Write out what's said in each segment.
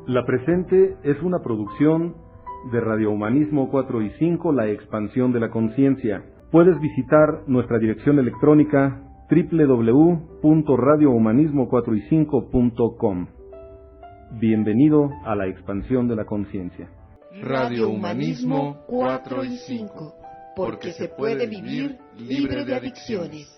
La presente es una producción de Radio Humanismo 4 y 5, La Expansión de la Conciencia. Puedes visitar nuestra dirección electrónica www.radiohumanismo4y5.com. Bienvenido a La Expansión de la Conciencia. Radio Humanismo 4 y 5, porque se puede vivir libre de adicciones.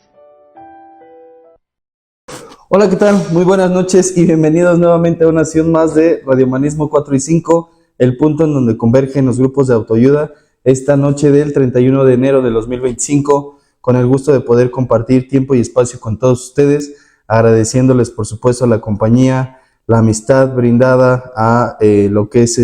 Hola, ¿qué tal? Muy buenas noches y bienvenidos nuevamente a una sesión más de Radio Humanismo 4 y 5, el punto en donde convergen los grupos de autoayuda esta noche del 31 de enero de 2025, con el gusto de poder compartir tiempo y espacio con todos ustedes, agradeciéndoles por supuesto la compañía, la amistad brindada a lo que es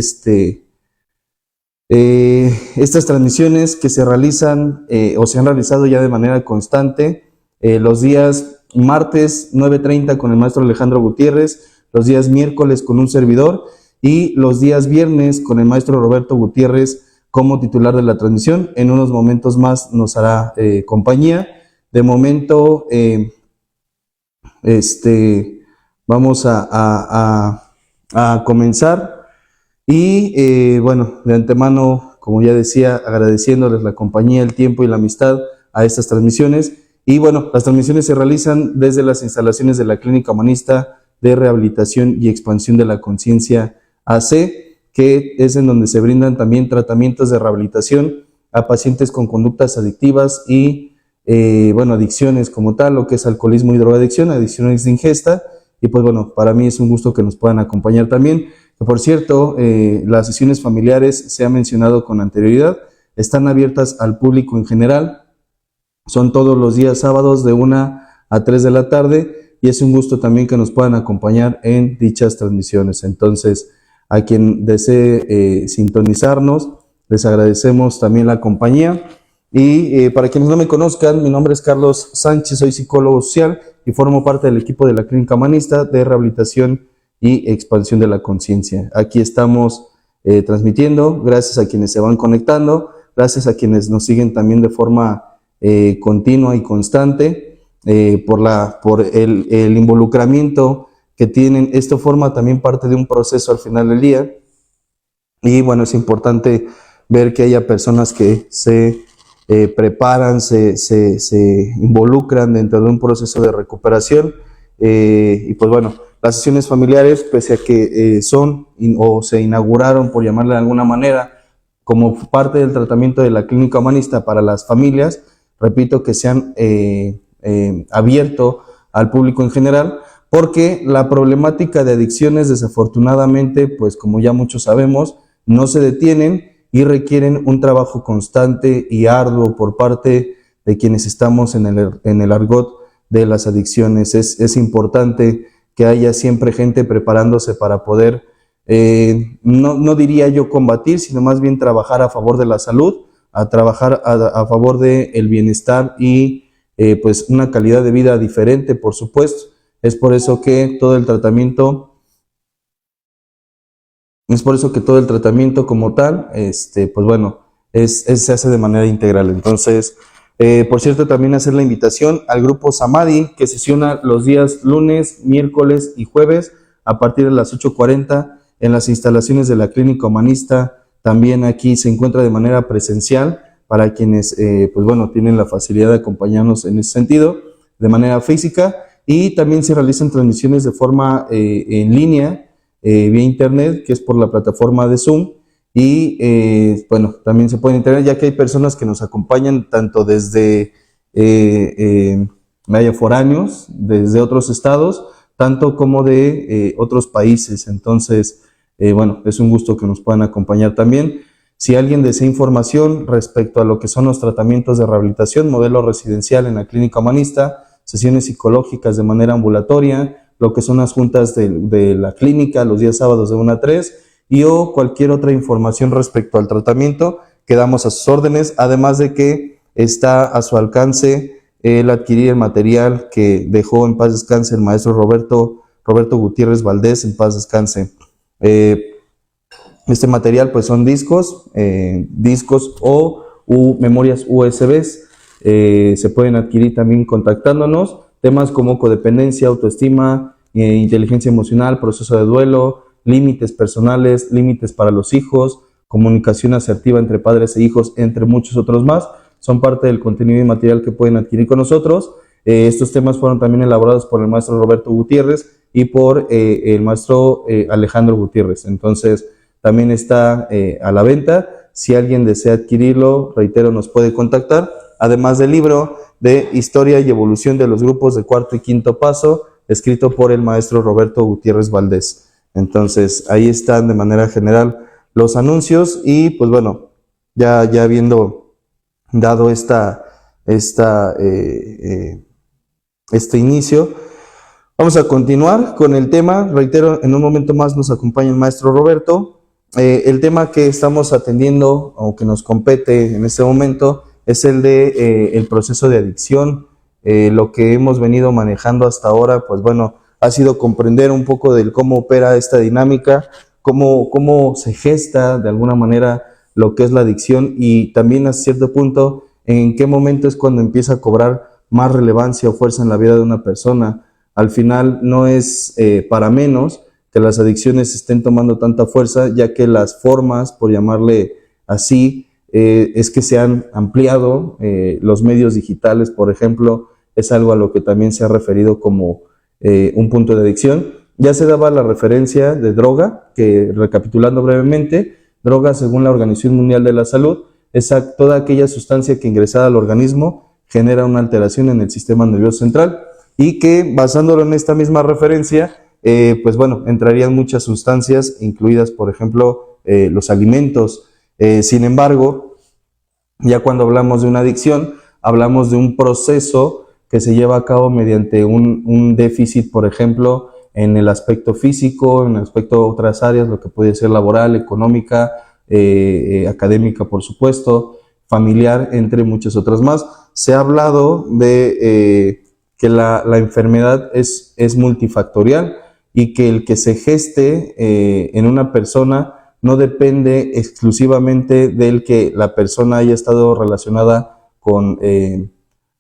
estas transmisiones que se realizan o se han realizado ya de manera constante los días martes 9:30 con el maestro Alejandro Gutiérrez, los días miércoles con un servidor y los días viernes con el maestro Roberto Gutiérrez como titular de la transmisión. En unos momentos más nos hará compañía. De momento vamos a comenzar y bueno, de antemano, como ya decía, agradeciéndoles la compañía, el tiempo y la amistad a estas transmisiones. Y bueno, las transmisiones se realizan desde las instalaciones de la Clínica Humanista de Rehabilitación y Expansión de la Conciencia AC, que es en donde se brindan también tratamientos de rehabilitación a pacientes con conductas adictivas y adicciones como tal, lo que es alcoholismo y drogadicción, adicciones de ingesta. Y pues bueno, para mí es un gusto que nos puedan acompañar también. Por cierto, las sesiones familiares, se ha mencionado con anterioridad, están abiertas al público en general. Son todos los días sábados de 1 a 3 de la tarde y es un gusto también que nos puedan acompañar en dichas transmisiones. Entonces, a quien desee sintonizarnos, les agradecemos también la compañía. Y para quienes no me conozcan, mi nombre es Carlos Sánchez, soy psicólogo social y formo parte del equipo de la Clínica Humanista de Rehabilitación y Expansión de la Conciencia. Aquí estamos transmitiendo, gracias a quienes se van conectando, gracias a quienes nos siguen también de forma continua y constante, por el involucramiento que tienen. Esto forma también parte de un proceso al final del día y bueno, es importante ver que haya personas que se preparan, se involucran dentro de un proceso de recuperación y pues bueno, las sesiones familiares, pese a que son o se inauguraron, por llamarle de alguna manera, como parte del tratamiento de la Clínica Humanista para las familias, repito que se han abierto al público en general, porque la problemática de adicciones desafortunadamente, pues como ya muchos sabemos, no se detienen y requieren un trabajo constante y arduo por parte de quienes estamos en el argot de las adicciones. Es importante que haya siempre gente preparándose para poder, no diría yo combatir, sino más bien trabajar a favor de la salud, a trabajar a favor del bienestar y pues una calidad de vida diferente, por supuesto. Es por eso que todo el tratamiento como tal, pues bueno, se hace de manera integral. Entonces, por cierto, también hacer la invitación al grupo Samadhi, que sesiona los días lunes, miércoles y jueves a partir de las 8:40 en las instalaciones de la Clínica Humanista. También aquí se encuentra de manera presencial para quienes pues bueno, tienen la facilidad de acompañarnos en ese sentido, de manera física, y también se realizan transmisiones de forma en línea, vía internet, que es por la plataforma de Zoom, y bueno, también se pueden internet, ya que hay personas que nos acompañan tanto desde foráneos, desde otros estados, tanto como de otros países. Entonces, bueno, es un gusto que nos puedan acompañar también. Si alguien desea información respecto a lo que son los tratamientos de rehabilitación, modelo residencial en la Clínica Humanista, sesiones psicológicas de manera ambulatoria, lo que son las juntas de la clínica los días sábados de 1 a 3 y o cualquier otra información respecto al tratamiento, quedamos a sus órdenes, además de que está a su alcance el adquirir el material que dejó en paz descanse el maestro Roberto Gutiérrez Valdés, en paz descanse. Este material pues son discos o memorias USBs, se pueden adquirir también contactándonos. Temas como codependencia, autoestima, inteligencia emocional, proceso de duelo, límites personales, límites para los hijos, comunicación asertiva entre padres e hijos, entre muchos otros más. Son parte del contenido y material que pueden adquirir con nosotros. Estos temas fueron también elaborados por el maestro Roberto Gutiérrez y por el maestro Alejandro Gutiérrez. Entonces, también está a la venta. Si alguien desea adquirirlo, reitero, nos puede contactar. Además del libro de Historia y Evolución de los Grupos de Cuarto y Quinto Paso, escrito por el maestro Roberto Gutiérrez Valdés. Entonces, ahí están de manera general los anuncios y, pues bueno, ya habiendo dado este inicio, vamos a continuar con el tema. Reitero, en un momento más nos acompaña el maestro Roberto. El tema que estamos atendiendo o que nos compete en este momento es el de el proceso de adicción. Lo que hemos venido manejando hasta ahora, pues bueno, ha sido comprender un poco del cómo opera esta dinámica, cómo se gesta de alguna manera lo que es la adicción y también a cierto punto en qué momento es cuando empieza a cobrar más relevancia o fuerza en la vida de una persona. Al final no es para menos que las adicciones estén tomando tanta fuerza, ya que las formas, por llamarle así, es que se han ampliado. Los medios digitales, por ejemplo, es algo a lo que también se ha referido como un punto de adicción. Ya se daba la referencia de droga, que recapitulando brevemente, droga según la Organización Mundial de la Salud es toda aquella sustancia que ingresada al organismo genera una alteración en el sistema nervioso central y que, basándolo en esta misma referencia, pues bueno, entrarían muchas sustancias, incluidas, por ejemplo, los alimentos. Sin embargo, ya cuando hablamos de una adicción, hablamos de un proceso que se lleva a cabo mediante un déficit, por ejemplo, en el aspecto físico, en el aspecto de otras áreas, lo que puede ser laboral, económica, académica, por supuesto, familiar, entre muchas otras más. Se ha hablado de que la enfermedad es multifactorial y que el que se geste en una persona no depende exclusivamente del que la persona haya estado relacionada con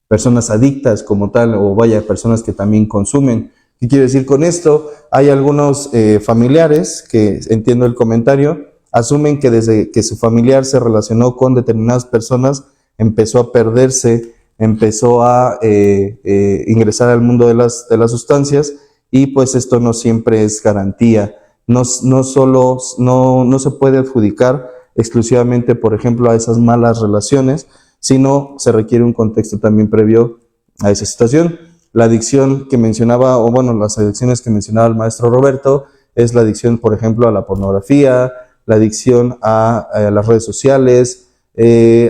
personas adictas como tal, o vaya, personas que también consumen. ¿Qué quiero decir con esto? Hay algunos familiares que, entiendo el comentario, asumen que desde que su familiar se relacionó con determinadas personas, empezó a perderse, empezó a ingresar al mundo de las sustancias, y pues esto no siempre es garantía. No se puede adjudicar exclusivamente, por ejemplo, a esas malas relaciones, sino se requiere un contexto también previo a esa situación. La adicción que mencionaba, o bueno, las adicciones que mencionaba el maestro Roberto, es la adicción, por ejemplo, a la pornografía, la adicción a las redes sociales,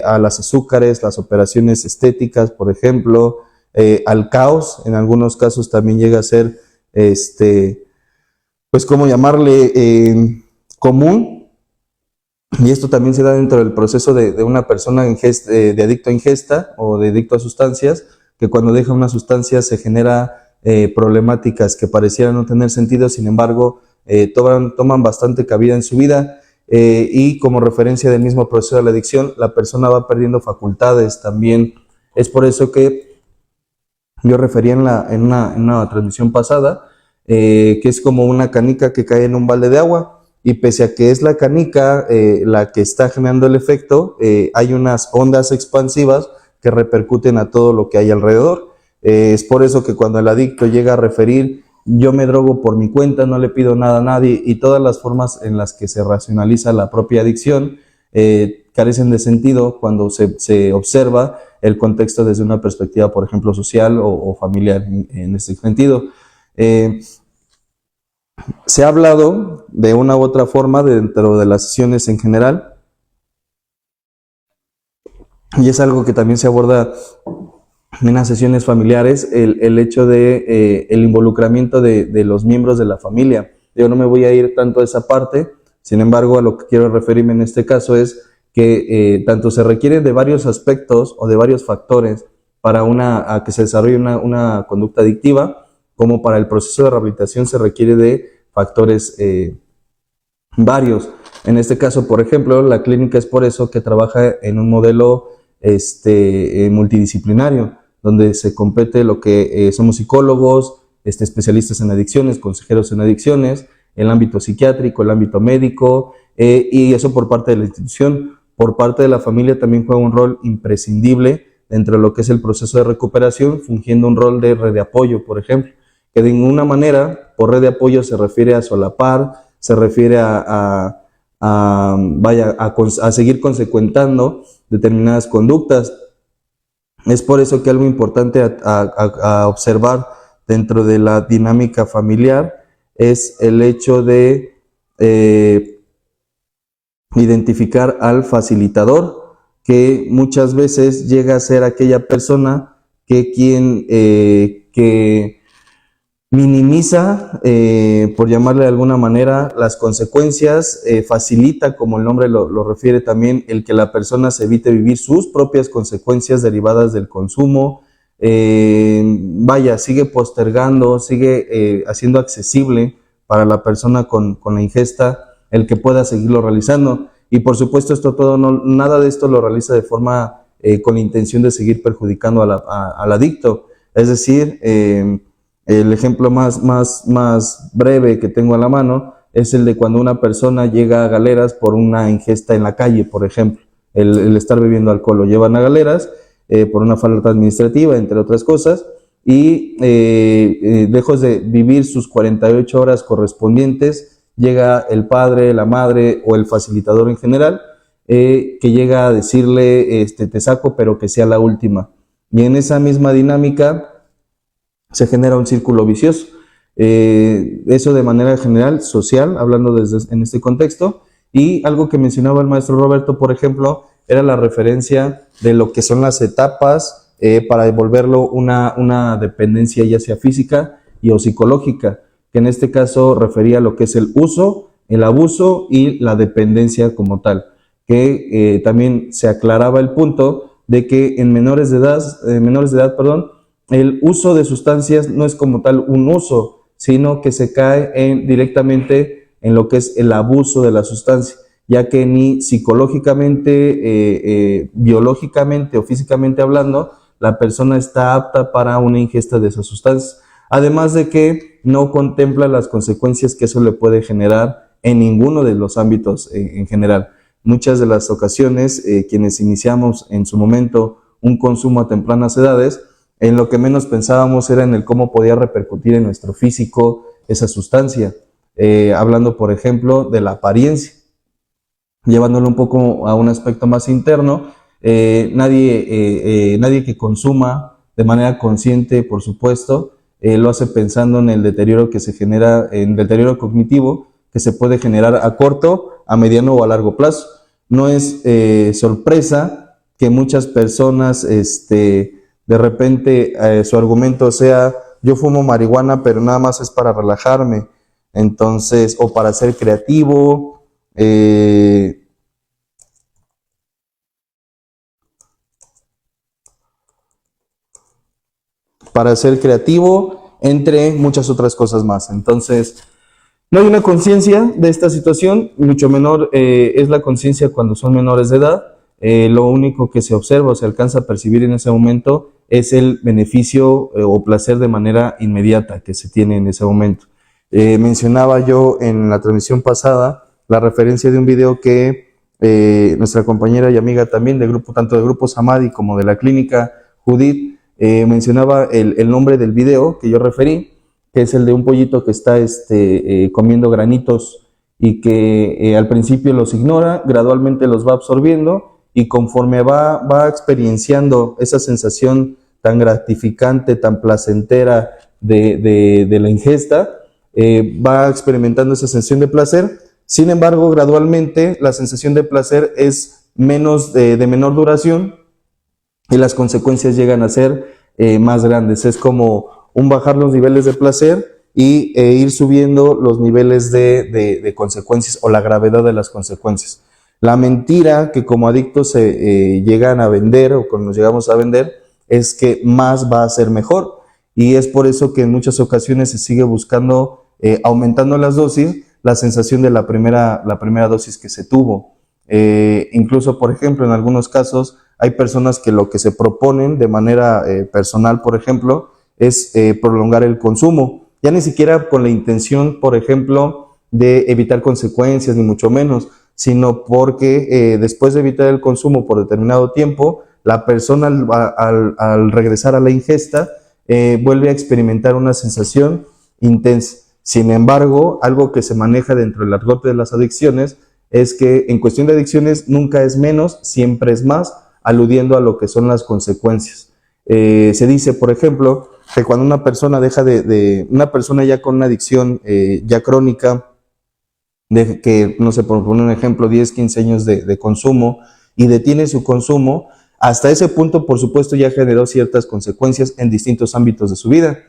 a las azúcares, las operaciones estéticas, por ejemplo, al caos. En algunos casos también llega a ser, pues, ¿cómo llamarle? Común. Y esto también se da dentro del proceso de una persona de adicto a ingesta o de adicto a sustancias, que cuando deja una sustancia se genera problemáticas que parecieran no tener sentido, sin embargo, toman bastante cabida en su vida, y como referencia del mismo proceso de la adicción, la persona va perdiendo facultades también. Es por eso que yo refería en una transmisión pasada, que es como una canica que cae en un balde de agua, y pese a que es la canica la que está generando el efecto, hay unas ondas expansivas que repercuten a todo lo que hay alrededor. Es por eso que cuando el adicto llega a referir, yo me drogo por mi cuenta, no le pido nada a nadie, y todas las formas en las que se racionaliza la propia adicción carecen de sentido cuando se observa el contexto desde una perspectiva, por ejemplo, social o familiar en ese sentido. Se ha hablado de una u otra forma dentro de las sesiones en general, y es algo que también se aborda en las sesiones familiares, el hecho de el involucramiento de los miembros de la familia. Yo no me voy a ir tanto a esa parte, sin embargo, a lo que quiero referirme en este caso es que tanto se requiere de varios aspectos o de varios factores para a que se desarrolle una conducta adictiva, como para el proceso de rehabilitación se requiere de factores varios. En este caso, por ejemplo, la clínica es por eso que trabaja en un modelo multidisciplinario, donde se compete lo que somos psicólogos, especialistas en adicciones, consejeros en adicciones, el ámbito psiquiátrico, el ámbito médico, y eso por parte de la institución. Por parte de la familia también juega un rol imprescindible dentro de lo que es el proceso de recuperación, fungiendo un rol de red de apoyo, por ejemplo, que de ninguna manera por red de apoyo se refiere a solapar, se refiere a seguir consecuentando determinadas conductas. Es por eso que algo importante a observar dentro de la dinámica familiar es el hecho de identificar al facilitador, que muchas veces llega a ser aquella persona que minimiza, por llamarle de alguna manera, las consecuencias, facilita, como el nombre lo refiere también, el que la persona se evite vivir sus propias consecuencias derivadas del consumo. Sigue postergando, sigue haciendo accesible para la persona con la ingesta el que pueda seguirlo realizando. Y por supuesto nada de esto lo realiza de forma con la intención de seguir perjudicando al adicto. Es decir, el ejemplo más breve que tengo a la mano es el de cuando una persona llega a Galeras por una ingesta en la calle, por ejemplo. El estar bebiendo alcohol lo llevan a Galeras por una falta administrativa, entre otras cosas, y lejos de vivir sus 48 horas correspondientes, llega el padre, la madre o el facilitador en general, que llega a decirle, te saco, pero que sea la última. Y en esa misma dinámica se genera un círculo vicioso. Eso de manera general, social, hablando en este contexto. Y algo que mencionaba el maestro Roberto, por ejemplo, era la referencia de lo que son las etapas para devolverlo una dependencia ya sea física o psicológica, que en este caso refería a lo que es el uso, el abuso y la dependencia como tal, que también se aclaraba el punto de que en menores de edad, el uso de sustancias no es como tal un uso, sino que se cae directamente en lo que es el abuso de la sustancia, ya que ni psicológicamente, biológicamente o físicamente hablando, la persona está apta para una ingesta de esas sustancias. Además de que no contempla las consecuencias que eso le puede generar en ninguno de los ámbitos en general. Muchas de las ocasiones, quienes iniciamos en su momento un consumo a tempranas edades, en lo que menos pensábamos era en el cómo podía repercutir en nuestro físico esa sustancia. Hablando, por ejemplo, de la apariencia. Llevándolo un poco a un aspecto más interno, nadie que consuma de manera consciente, por supuesto, lo hace pensando en el deterioro que se genera, en el deterioro cognitivo que se puede generar a corto, a mediano o a largo plazo. No es sorpresa que muchas personas, de repente, su argumento sea, yo fumo marihuana, pero nada más es para relajarme, entonces, o para ser creativo, entre muchas otras cosas más. Entonces, no hay una conciencia de esta situación, mucho menor es la conciencia cuando son menores de edad. Lo único que se observa o se alcanza a percibir en ese momento es el beneficio o placer de manera inmediata que se tiene en ese momento. Mencionaba yo en la transmisión pasada la referencia de un video que nuestra compañera y amiga también del grupo, tanto del grupo Samadhi como de la clínica Judith, mencionaba el nombre del video que yo referí, que es el de un pollito que está comiendo granitos y que al principio los ignora, gradualmente los va absorbiendo y conforme va experienciando esa sensación tan gratificante, tan placentera de la ingesta, va experimentando esa sensación de placer. Sin embargo, gradualmente la sensación de placer es de menor duración y las consecuencias llegan a ser más grandes. Es como bajar los niveles de placer y ir subiendo los niveles de consecuencias o la gravedad de las consecuencias. La mentira que como adictos se llegan a vender o cuando nos llegamos a vender es que más va a ser mejor, y es por eso que en muchas ocasiones se sigue buscando, aumentando las dosis, la sensación de la primera dosis que se tuvo. Incluso, por ejemplo, en algunos casos hay personas que lo que se proponen de manera personal, por ejemplo, es prolongar el consumo, ya ni siquiera con la intención, por ejemplo, de evitar consecuencias, ni mucho menos, sino porque después de evitar el consumo por determinado tiempo, la persona al regresar a la ingesta vuelve a experimentar una sensación intensa. Sin embargo, algo que se maneja dentro del argot de las adicciones es que en cuestión de adicciones nunca es menos, siempre es más, aludiendo a lo que son las consecuencias. Se dice, por ejemplo, que cuando una persona una persona ya con una adicción ya crónica, que, no sé, por poner un ejemplo, 10, 15 años de consumo, y detiene su consumo, hasta ese punto, por supuesto, ya generó ciertas consecuencias en distintos ámbitos de su vida,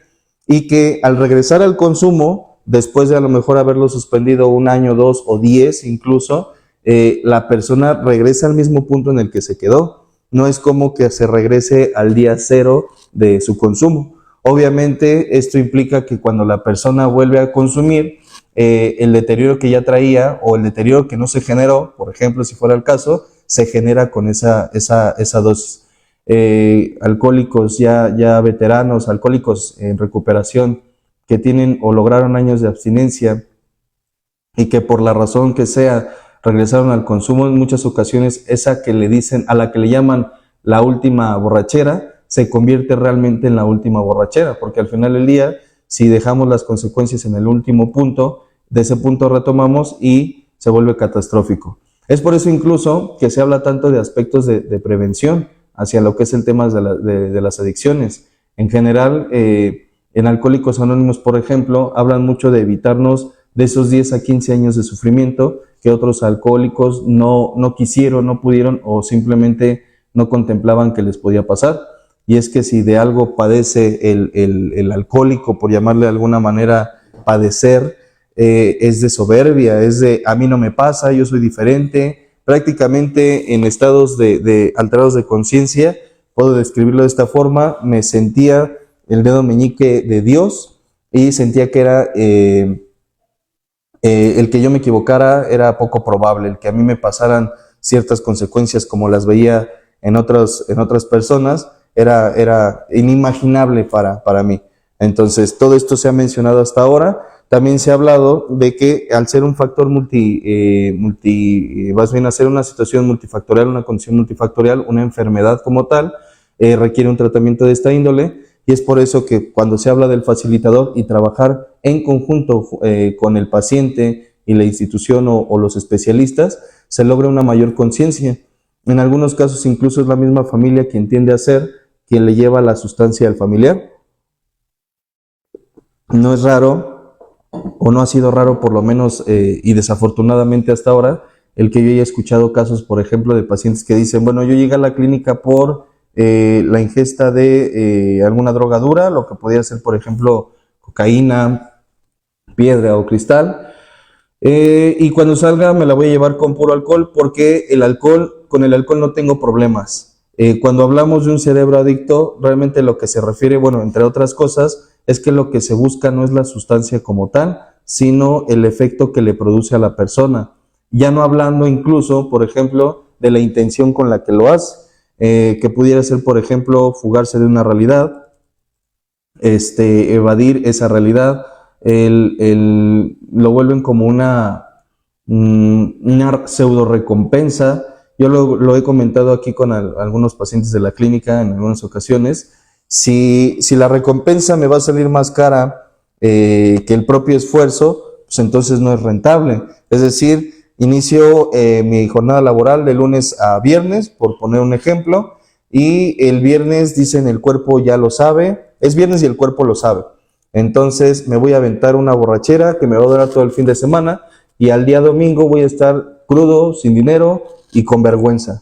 y que al regresar al consumo, después de a lo mejor haberlo suspendido 1 año, 2 o 10 incluso, la persona regresa al mismo punto en el que se quedó. No es como que se regrese al día cero de su consumo. Obviamente, esto implica que cuando la persona vuelve a consumir, el deterioro que ya traía o el deterioro que no se generó, por ejemplo, si fuera el caso, se genera con esa dosis. Alcohólicos ya veteranos, alcohólicos en recuperación, que tienen o lograron años de abstinencia y que por la razón que sea regresaron al consumo, en muchas ocasiones esa que le dicen, a la que le llaman la última borrachera, se convierte realmente en la última borrachera, porque al final del día, si dejamos las consecuencias en el último punto, de ese punto retomamos y se vuelve catastrófico. Es por eso incluso que se habla tanto de aspectos de prevención hacia lo que es el tema de las adicciones. En general, en Alcohólicos Anónimos, por ejemplo, hablan mucho de evitarnos de esos 10 a 15 años de sufrimiento que otros alcohólicos no quisieron, no pudieron o simplemente no contemplaban que les podía pasar. Y es que si de algo padece el alcohólico, por llamarle de alguna manera padecer, es de soberbia, es de a mí no me pasa, yo soy diferente. Prácticamente en estados de alterados de conciencia, puedo describirlo de esta forma, me sentía el dedo meñique de Dios y sentía que era el que yo me equivocara era poco probable, el que a mí me pasaran ciertas consecuencias como las veía en otras personas, era inimaginable para mí. Entonces, todo esto se ha mencionado hasta ahora. También se ha hablado de que al ser un factor más bien hacer una situación multifactorial, una condición multifactorial, una enfermedad como tal, requiere un tratamiento de esta índole, y es por eso que cuando se habla del facilitador y trabajar en conjunto con el paciente y la institución o los especialistas, se logra una mayor conciencia. En algunos casos incluso es la misma familia quien tiende a ser quien le lleva la sustancia al familiar. No es raro, o no ha sido raro por lo menos, y desafortunadamente hasta ahora, el que yo haya escuchado casos, por ejemplo, de pacientes que dicen, bueno, yo llegué a la clínica por la ingesta de alguna droga dura, lo que podría ser, por ejemplo, cocaína, piedra o cristal, y cuando salga me la voy a llevar con puro alcohol, porque con el alcohol no tengo problemas. Cuando hablamos de un cerebro adicto, realmente lo que se refiere, bueno, entre otras cosas, es que lo que se busca no es la sustancia como tal, sino el efecto que le produce a la persona. Ya no hablando incluso, por ejemplo, de la intención con la que lo hace, que pudiera ser, por ejemplo, fugarse de una realidad, evadir esa realidad, lo vuelven como una pseudo recompensa. Yo lo he comentado aquí con algunos pacientes de la clínica en algunas ocasiones. Si la recompensa me va a salir más cara que el propio esfuerzo, pues entonces no es rentable. Es decir, inicio mi jornada laboral de lunes a viernes, por poner un ejemplo, y el viernes dicen el cuerpo ya lo sabe, es viernes y el cuerpo lo sabe. Entonces me voy a aventar una borrachera que me va a durar todo el fin de semana y al día domingo voy a estar crudo, sin dinero y con vergüenza.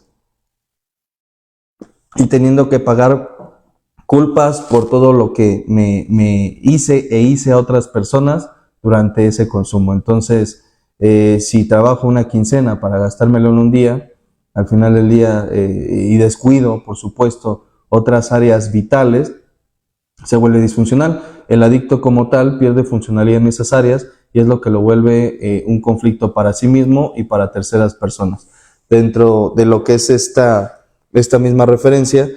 Y teniendo que pagar culpas por todo lo que me hice a otras personas durante ese consumo. Entonces, si trabajo una quincena para gastármelo en un día, al final del día, y descuido, por supuesto, otras áreas vitales, se vuelve disfuncional. El adicto como tal pierde funcionalidad en esas áreas y es lo que lo vuelve un conflicto para sí mismo y para terceras personas. Dentro de lo que es esta misma referencia,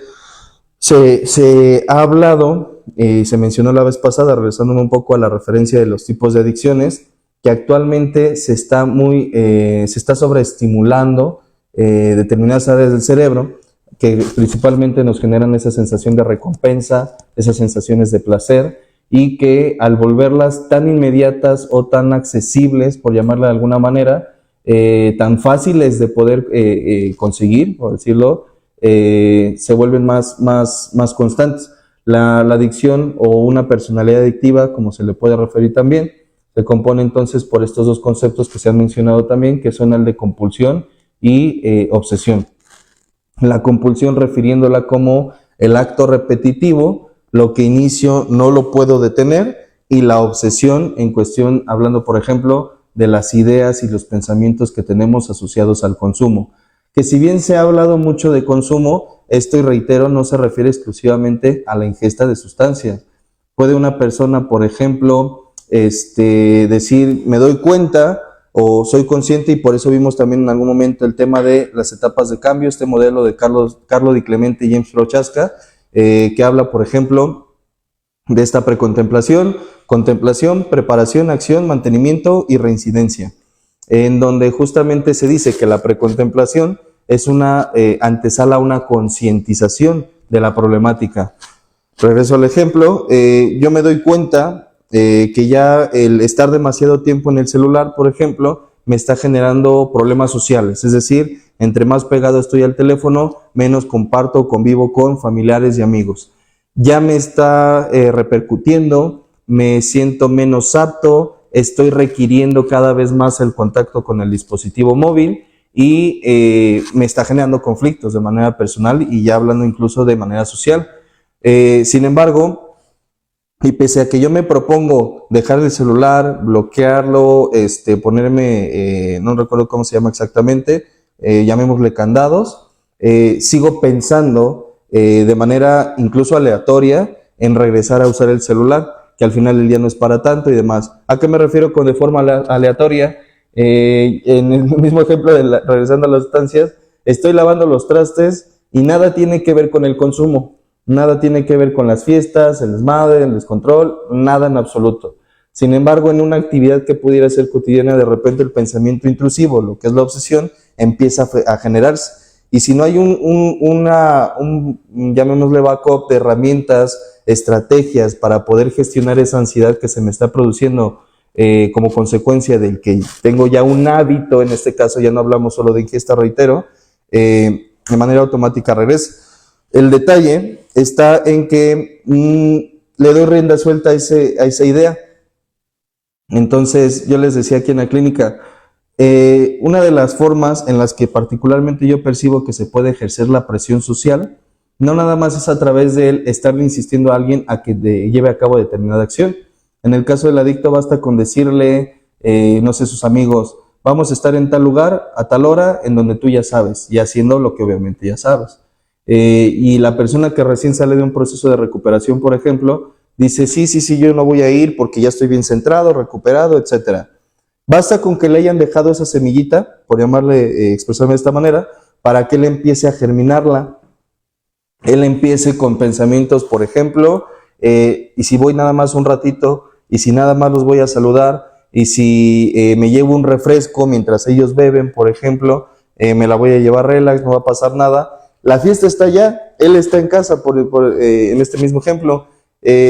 se ha hablado, se mencionó la vez pasada, regresándome un poco a la referencia de los tipos de adicciones, que actualmente se está sobreestimulando determinadas áreas del cerebro que principalmente nos generan esa sensación de recompensa, esas sensaciones de placer, y que al volverlas tan inmediatas o tan accesibles, por llamarla de alguna manera, tan fáciles de poder conseguir, por decirlo, se vuelven más constantes. La adicción o una personalidad adictiva, como se le puede referir también, se compone entonces por estos dos conceptos que se han mencionado también, que son el de compulsión y obsesión. La compulsión refiriéndola como el acto repetitivo, lo que inicio no lo puedo detener, y la obsesión en cuestión, hablando por ejemplo de las ideas y los pensamientos que tenemos asociados al consumo. Que si bien se ha hablado mucho de consumo, esto, y reitero, no se refiere exclusivamente a la ingesta de sustancias. Puede una persona, por ejemplo, decir, me doy cuenta o soy consciente, y por eso vimos también en algún momento el tema de las etapas de cambio, este modelo de Carlo Di Clemente y James Prochaska, que habla, por ejemplo, de esta precontemplación, contemplación, preparación, acción, mantenimiento y reincidencia, en donde justamente se dice que la precontemplación es una antesala a una concientización de la problemática. Regreso al ejemplo, yo me doy cuenta que ya el estar demasiado tiempo en el celular, por ejemplo, me está generando problemas sociales, es decir, entre más pegado estoy al teléfono, menos comparto, convivo con familiares y amigos. Ya me está repercutiendo, me siento menos apto, estoy requiriendo cada vez más el contacto con el dispositivo móvil, y me está generando conflictos de manera personal y ya hablando incluso de manera social. Sin embargo, y pese a que yo me propongo dejar el celular, bloquearlo, ponerme, no recuerdo cómo se llama exactamente, llamémosle candados, sigo pensando de manera incluso aleatoria en regresar a usar el celular, que al final del día no es para tanto y demás. ¿A qué me refiero con de forma aleatoria? En el mismo ejemplo de regresando a las sustancias, estoy lavando los trastes y nada tiene que ver con el consumo. Nada tiene que ver con las fiestas, el desmadre, el descontrol, nada en absoluto. Sin embargo, en una actividad que pudiera ser cotidiana, de repente el pensamiento intrusivo, lo que es la obsesión, empieza a generarse. Y si no hay llamémosle backup de herramientas, estrategias para poder gestionar esa ansiedad que se me está produciendo como consecuencia del que tengo ya un hábito, en este caso ya no hablamos solo de ingesta, reitero, de manera automática regresa. El detalle está en que le doy rienda suelta a esa idea. Entonces, yo les decía aquí en la clínica, una de las formas en las que particularmente yo percibo que se puede ejercer la presión social, no nada más es a través de él estarle insistiendo a alguien a que lleve a cabo determinada acción. En el caso del adicto basta con decirle, no sé, sus amigos, vamos a estar en tal lugar, a tal hora, en donde tú ya sabes, y haciendo lo que obviamente ya sabes. Y la persona que recién sale de un proceso de recuperación, por ejemplo, dice, sí, yo no voy a ir porque ya estoy bien centrado, recuperado, etc. Basta con que le hayan dejado esa semillita, por llamarle, expresarme de esta manera, para que él empiece a germinarla. Él empiece con pensamientos, por ejemplo, y si voy nada más un ratito, y si nada más los voy a saludar, y si me llevo un refresco mientras ellos beben, por ejemplo, me la voy a llevar relax, no va a pasar nada. La fiesta está allá, él está en casa, en este mismo ejemplo.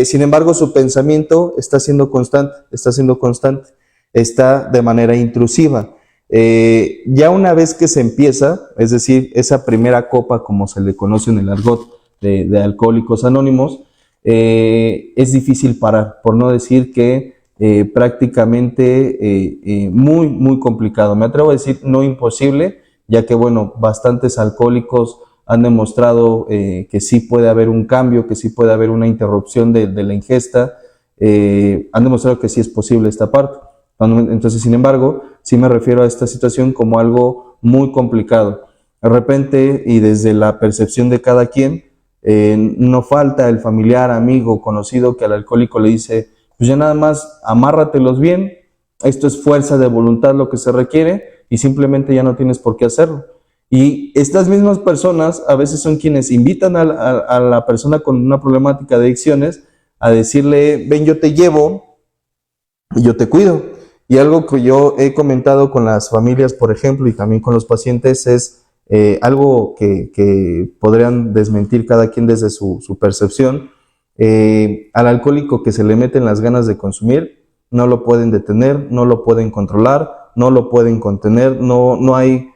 Sin embargo, su pensamiento está siendo constante, está de manera intrusiva. Ya una vez que se empieza, es decir, esa primera copa, como se le conoce en el argot de Alcohólicos Anónimos, es difícil parar, por no decir que prácticamente muy, muy complicado. Me atrevo a decir no imposible, ya que, bueno, bastantes alcohólicos han demostrado que sí puede haber un cambio, que sí puede haber una interrupción de la ingesta, han demostrado que sí es posible esta parte. Entonces, sin embargo, sí me refiero a esta situación como algo muy complicado. De repente, y desde la percepción de cada quien, no falta el familiar, amigo, conocido que al alcohólico le dice, pues ya nada más amárratelos bien, esto es fuerza de voluntad lo que se requiere y simplemente ya no tienes por qué hacerlo. Y estas mismas personas a veces son quienes invitan a la persona con una problemática de adicciones a decirle, ven, yo te llevo y yo te cuido. Y algo que yo he comentado con las familias, por ejemplo, y también con los pacientes, es algo que podrían desmentir cada quien desde su percepción. Al alcohólico que se le meten las ganas de consumir, no lo pueden detener, no lo pueden controlar, no lo pueden contener, no hay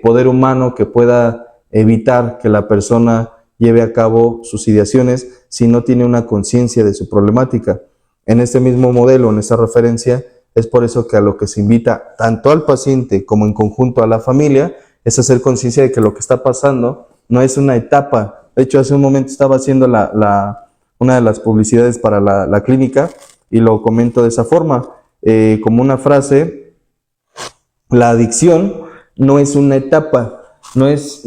poder humano que pueda evitar que la persona lleve a cabo sus ideaciones si no tiene una conciencia de su problemática. En este mismo modelo, en esta referencia, es por eso que a lo que se invita tanto al paciente como en conjunto a la familia es hacer conciencia de que lo que está pasando no es una etapa. De hecho, hace un momento estaba haciendo una de las publicidades para la clínica y lo comento de esa forma, como una frase: la adicción no es una etapa, no es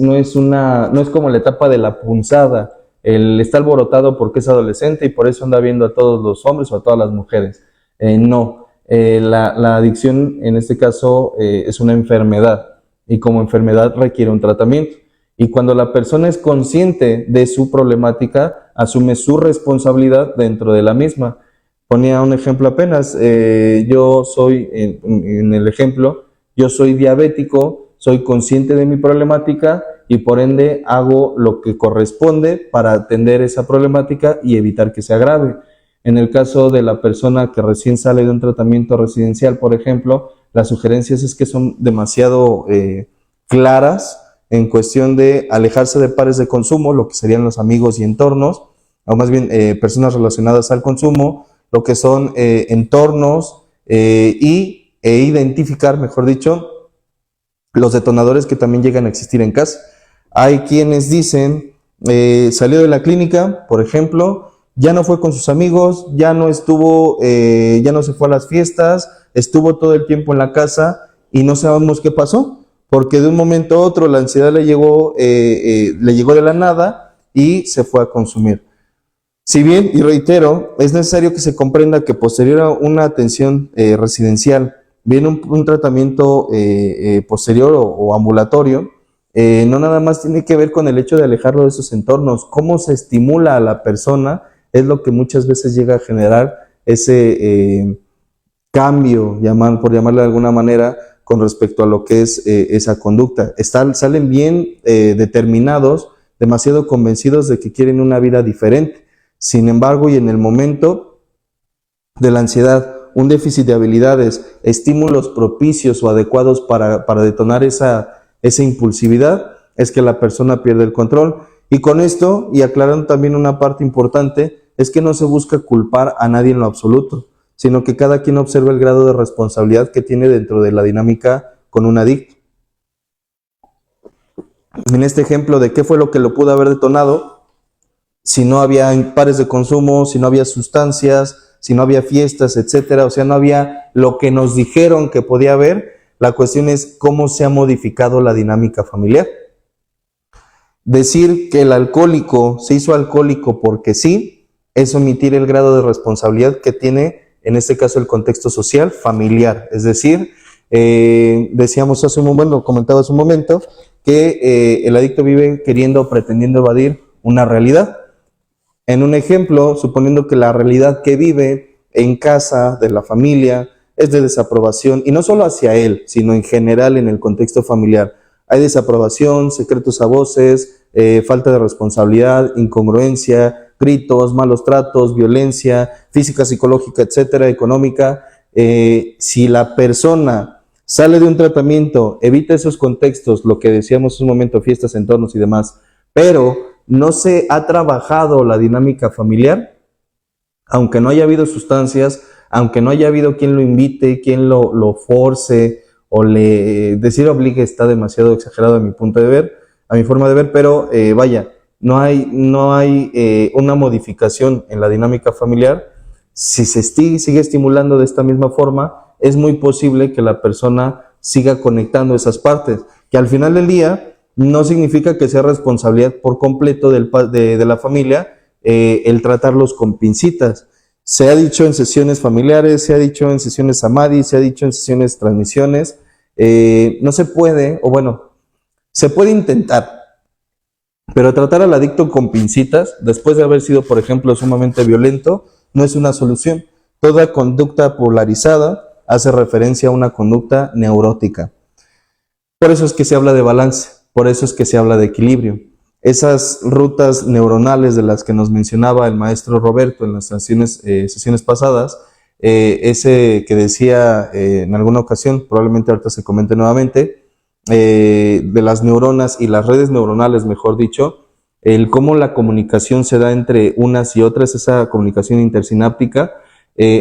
como la etapa de la punzada. Él está alborotado porque es adolescente y por eso anda viendo a todos los hombres o a todas las mujeres. No, la adicción en este caso es una enfermedad y como enfermedad requiere un tratamiento. Y cuando la persona es consciente de su problemática, asume su responsabilidad dentro de la misma. Ponía un ejemplo apenas, yo soy, en el ejemplo, yo soy diabético, soy consciente de mi problemática y por ende hago lo que corresponde para atender esa problemática y evitar que se agrave. En el caso de la persona que recién sale de un tratamiento residencial, por ejemplo, las sugerencias es que son demasiado claras en cuestión de alejarse de pares de consumo, lo que serían los amigos y entornos, o más bien personas relacionadas al consumo, lo que son entornos e identificar, mejor dicho, los detonadores que también llegan a existir en casa. Hay quienes dicen, salió de la clínica, por ejemplo, ya no fue con sus amigos, ya no se fue a las fiestas, estuvo todo el tiempo en la casa y no sabemos qué pasó, porque de un momento a otro la ansiedad le llegó de la nada y se fue a consumir. Si bien, y reitero, es necesario que se comprenda que posterior a una atención residencial viene un tratamiento posterior o ambulatorio, no nada más tiene que ver con el hecho de alejarlo de esos entornos. Cómo se estimula a la persona es lo que muchas veces llega a generar ese cambio, por llamarlo de alguna manera, con respecto a lo que es esa conducta. Salen bien determinados, demasiado convencidos de que quieren una vida diferente. Sin embargo, y en el momento de la ansiedad, un déficit de habilidades, estímulos propicios o adecuados para detonar esa impulsividad, es que la persona pierde el control. Y con esto, y aclarando también una parte importante, es que no se busca culpar a nadie en lo absoluto, sino que cada quien observa el grado de responsabilidad que tiene dentro de la dinámica con un adicto. En este ejemplo de qué fue lo que lo pudo haber detonado, si no había pares de consumo, si no había sustancias, si no había fiestas, etcétera, o sea, no había lo que nos dijeron que podía haber. La cuestión es cómo se ha modificado la dinámica familiar. Decir que el alcohólico se hizo alcohólico porque sí, es omitir el grado de responsabilidad que tiene, en este caso, el contexto social familiar. Es decir, comentaba hace un momento, que el adicto vive queriendo o pretendiendo evadir una realidad. En un ejemplo, suponiendo que la realidad que vive en casa, de la familia, es de desaprobación, y no solo hacia él, sino en general en el contexto familiar. Hay desaprobación, secretos a voces, falta de responsabilidad, incongruencia, gritos, malos tratos, violencia física, psicológica, etcétera, económica. Si la persona sale de un tratamiento, evita esos contextos, lo que decíamos hace un momento, fiestas, entornos y demás, pero no se ha trabajado la dinámica familiar, aunque no haya habido sustancias, aunque no haya habido quien lo invite, quien lo force o decir obligue está demasiado exagerado a mi punto de ver, a mi forma de ver, pero no hay una modificación en la dinámica familiar. Si se sigue estimulando de esta misma forma, es muy posible que la persona siga conectando esas partes, que al final del día no significa que sea responsabilidad por completo de la familia el tratarlos con pincitas. Se ha dicho en sesiones familiares, se ha dicho en sesiones Samadhi, se ha dicho en sesiones transmisiones, no se puede, o bueno, se puede intentar, pero tratar al adicto con pincitas, después de haber sido, por ejemplo, sumamente violento, no es una solución. Toda conducta polarizada hace referencia a una conducta neurótica. Por eso es que se habla de balance, por eso es que se habla de equilibrio. Esas rutas neuronales de las que nos mencionaba el maestro Roberto en las sesiones pasadas, ese que decía en alguna ocasión, probablemente ahorita se comente nuevamente, de las neuronas y las redes neuronales, mejor dicho, el cómo la comunicación se da entre unas y otras, esa comunicación intersináptica,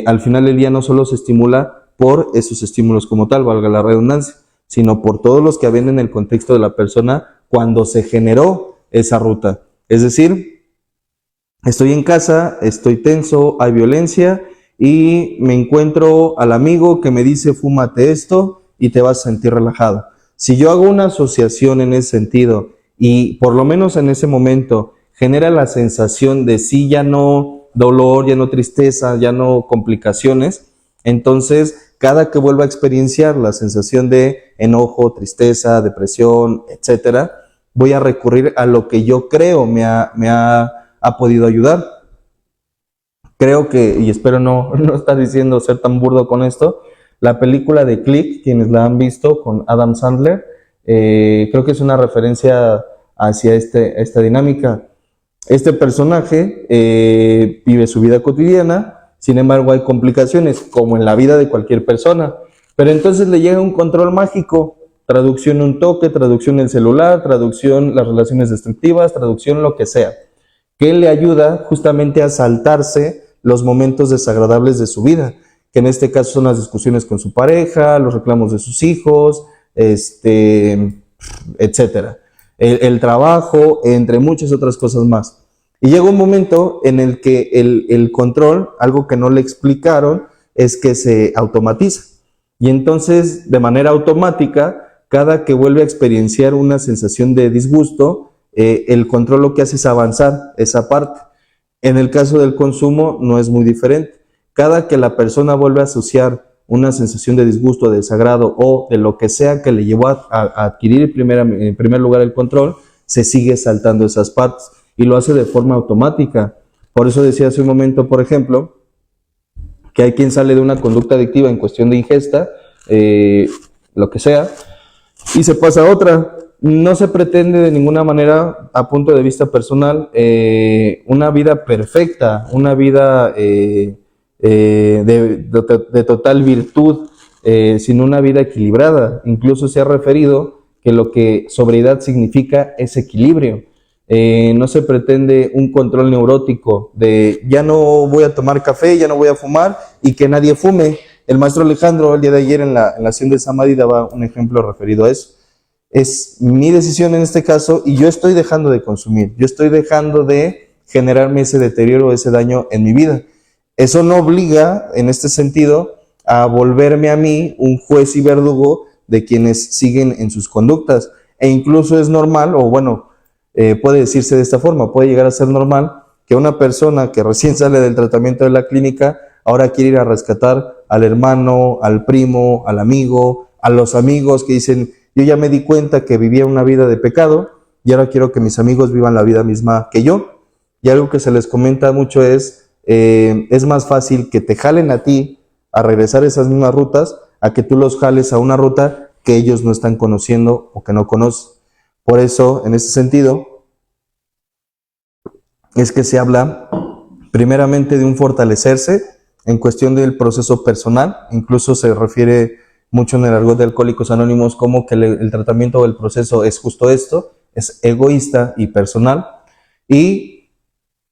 al final del día no solo se estimula por esos estímulos como tal, valga la redundancia, sino por todos los que habían en el contexto de la persona cuando se generó esa ruta. Es decir, estoy en casa, estoy tenso, hay violencia y me encuentro al amigo que me dice fúmate esto y te vas a sentir relajado. Si yo hago una asociación en ese sentido y por lo menos en ese momento genera la sensación de sí, ya no dolor, ya no tristeza, ya no complicaciones, entonces cada que vuelva a experienciar la sensación de enojo, tristeza, depresión, etcétera, voy a recurrir a lo que yo creo me ha podido ayudar. Creo que, y espero no estar diciendo ser tan burdo con esto, la película de Click, quienes la han visto con Adam Sandler, creo que es una referencia hacia esta dinámica. Este personaje vive su vida cotidiana, sin embargo hay complicaciones, como en la vida de cualquier persona, pero entonces le llega un control mágico, traducción un toque, traducción el celular, traducción las relaciones destructivas, traducción lo que sea, que le ayuda justamente a saltarse los momentos desagradables de su vida, que en este caso son las discusiones con su pareja, los reclamos de sus hijos, etcétera, el trabajo, entre muchas otras cosas más. Y llega un momento en el que el control, algo que no le explicaron, es que se automatiza. Y entonces, de manera automática, cada que vuelve a experienciar una sensación de disgusto, el control lo que hace es avanzar esa parte. En el caso del consumo no es muy diferente. Cada que la persona vuelve a asociar una sensación de disgusto, de desagrado o de lo que sea que le llevó a adquirir en primer lugar el control, se sigue saltando esas partes y lo hace de forma automática. Por eso decía hace un momento, por ejemplo, que hay quien sale de una conducta adictiva en cuestión de ingesta, lo que sea, y se pasa a otra. No se pretende de ninguna manera, a punto de vista personal, una vida perfecta, una vida de total virtud, sino una vida equilibrada. Incluso se ha referido que lo que sobriedad significa es equilibrio. No se pretende un control neurótico de ya no voy a tomar café, ya no voy a fumar y que nadie fume. El maestro Alejandro el día de ayer en la sesión de Samadhi daba un ejemplo referido a eso. Es mi decisión en este caso y yo estoy dejando de consumir, yo estoy dejando de generarme ese deterioro, ese daño en mi vida. Eso no obliga, en este sentido, a volverme a mí un juez y verdugo de quienes siguen en sus conductas. E incluso es normal, o bueno, puede decirse de esta forma, puede llegar a ser normal que una persona que recién sale del tratamiento de la clínica ahora quiere ir a rescatar al hermano, al primo, al amigo, a los amigos que dicen, yo ya me di cuenta que vivía una vida de pecado y ahora quiero que mis amigos vivan la vida misma que yo. Y algo que se les comenta mucho es más fácil que te jalen a ti a regresar a esas mismas rutas a que tú los jales a una ruta que ellos no están conociendo o que no conocen. Por eso, en ese sentido, es que se habla primeramente de un fortalecerse en cuestión del proceso personal. Incluso se refiere mucho en el argot de Alcohólicos Anónimos como que el tratamiento o el proceso es justo esto, es egoísta y personal. Y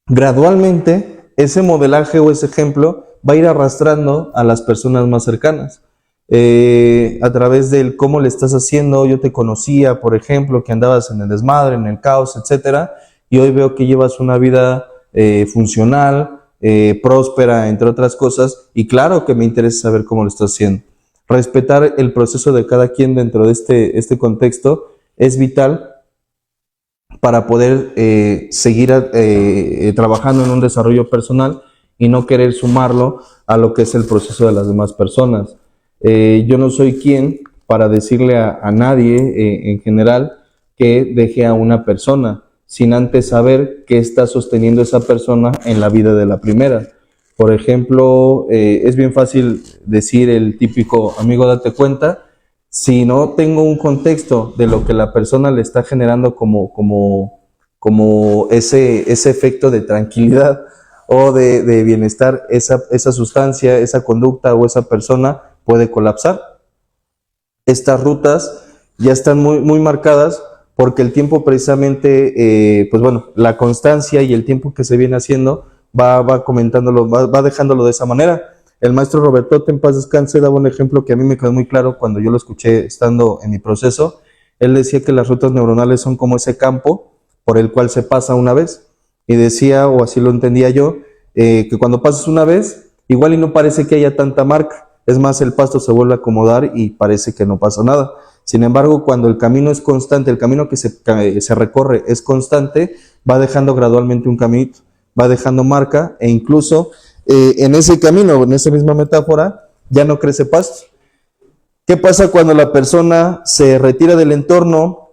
gradualmente ese modelaje o ese ejemplo va a ir arrastrando a las personas más cercanas. A través del cómo le estás haciendo, yo te conocía, por ejemplo, que andabas en el desmadre, en el caos, etcétera, y hoy veo que llevas una vida funcional, próspera, entre otras cosas, y claro que me interesa saber cómo lo estás haciendo. Respetar el proceso de cada quien dentro de este contexto es vital para poder seguir trabajando en un desarrollo personal y no querer sumarlo a lo que es el proceso de las demás personas. Yo no soy quien para decirle a nadie en general que deje a una persona, sin antes saber qué está sosteniendo esa persona en la vida de la primera. Por ejemplo, es bien fácil decir el típico amigo date cuenta. Si no tengo un contexto de lo que la persona le está generando como ese efecto de tranquilidad o de bienestar, esa sustancia, esa conducta o esa persona puede colapsar. Estas rutas ya están muy marcadas porque el tiempo precisamente, pues bueno, la constancia y el tiempo que se viene haciendo va comentándolo, va dejándolo de esa manera. El maestro Robertote, en paz descanse, daba un ejemplo que a mí me quedó muy claro cuando yo lo escuché estando en mi proceso. Él decía que las rutas neuronales son como ese campo por el cual se pasa una vez. Y decía, o así lo entendía yo, que cuando pasas una vez, igual y no parece que haya tanta marca. Es más, el pasto se vuelve a acomodar y parece que no pasa nada. Sin embargo, cuando el camino es constante, el camino que se recorre es constante, va dejando gradualmente un caminito, va dejando marca, e incluso en ese camino, en esa misma metáfora, ya no crece pasto. ¿Qué pasa cuando la persona se retira del entorno,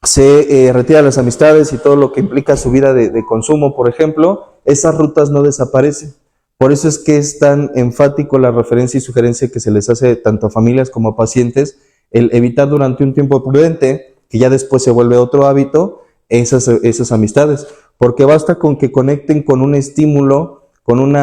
se retira de las amistades y todo lo que implica su vida de consumo, por ejemplo? Esas rutas no desaparecen. Por eso es que es tan enfático la referencia y sugerencia que se les hace tanto a familias como a pacientes, el evitar durante un tiempo prudente, que ya después se vuelve otro hábito, esas amistades. Porque basta con que conecten con un estímulo, con un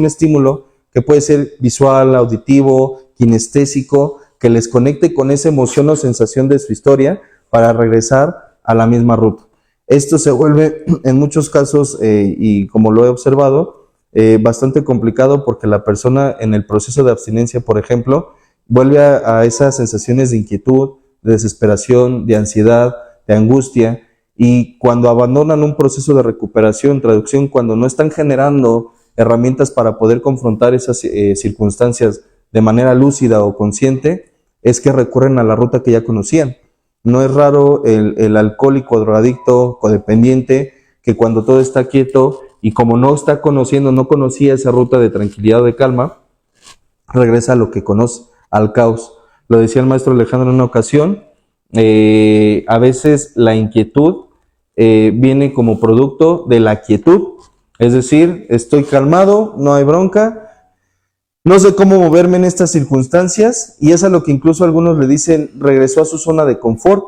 estímulo que puede ser visual, auditivo, kinestésico, que les conecte con esa emoción o sensación de su historia para regresar a la misma ruta. Esto se vuelve en muchos casos, y como lo he observado, bastante complicado porque la persona en el proceso de abstinencia, por ejemplo, vuelve a esas sensaciones de inquietud, de desesperación, de ansiedad, de angustia, y cuando abandonan un proceso de recuperación, traducción, cuando no están generando herramientas para poder confrontar esas circunstancias de manera lúcida o consciente, es que recurren a la ruta que ya conocían. No es raro el alcohólico, drogadicto, codependiente, que cuando todo está quieto y como no está conociendo, no conocía esa ruta de tranquilidad o de calma, regresa a lo que conoce, al caos. Lo decía el maestro Alejandro en una ocasión, a veces la inquietud viene como producto de la quietud, es decir, estoy calmado, no hay bronca, no sé cómo moverme en estas circunstancias, y es a lo que incluso algunos le dicen, regresó a su zona de confort,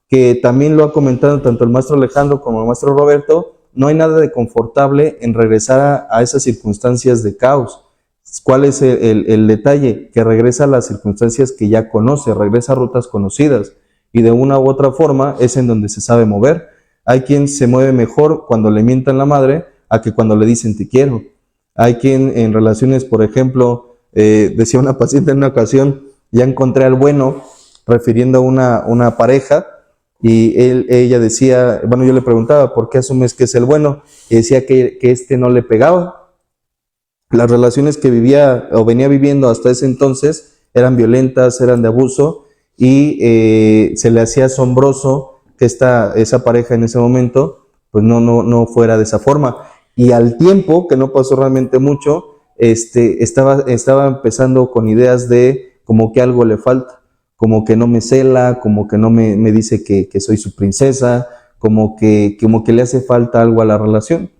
que también lo ha comentado tanto el maestro Alejandro como el maestro Roberto. No hay nada de confortable en regresar a esas circunstancias de caos. ¿Cuál es el detalle? Que regresa a las circunstancias que ya conoce, regresa a rutas conocidas, y de una u otra forma es en donde se sabe mover. Hay quien se mueve mejor cuando le mientan la madre a que cuando le dicen te quiero. Hay quien en relaciones, por ejemplo, decía una paciente en una ocasión, ya encontré al bueno, refiriendo a una pareja, y ella decía, bueno, yo le preguntaba, ¿por qué asumes que es el bueno? Y decía que este no le pegaba. Las relaciones que vivía o venía viviendo hasta ese entonces eran violentas, eran de abuso, y se le hacía asombroso que esa pareja en ese momento pues no fuera de esa forma. Y al tiempo, que no pasó realmente mucho, estaba empezando con ideas de como que algo le falta, como que no me cela, como que no me dice que soy su princesa, como que le hace falta algo a la relación.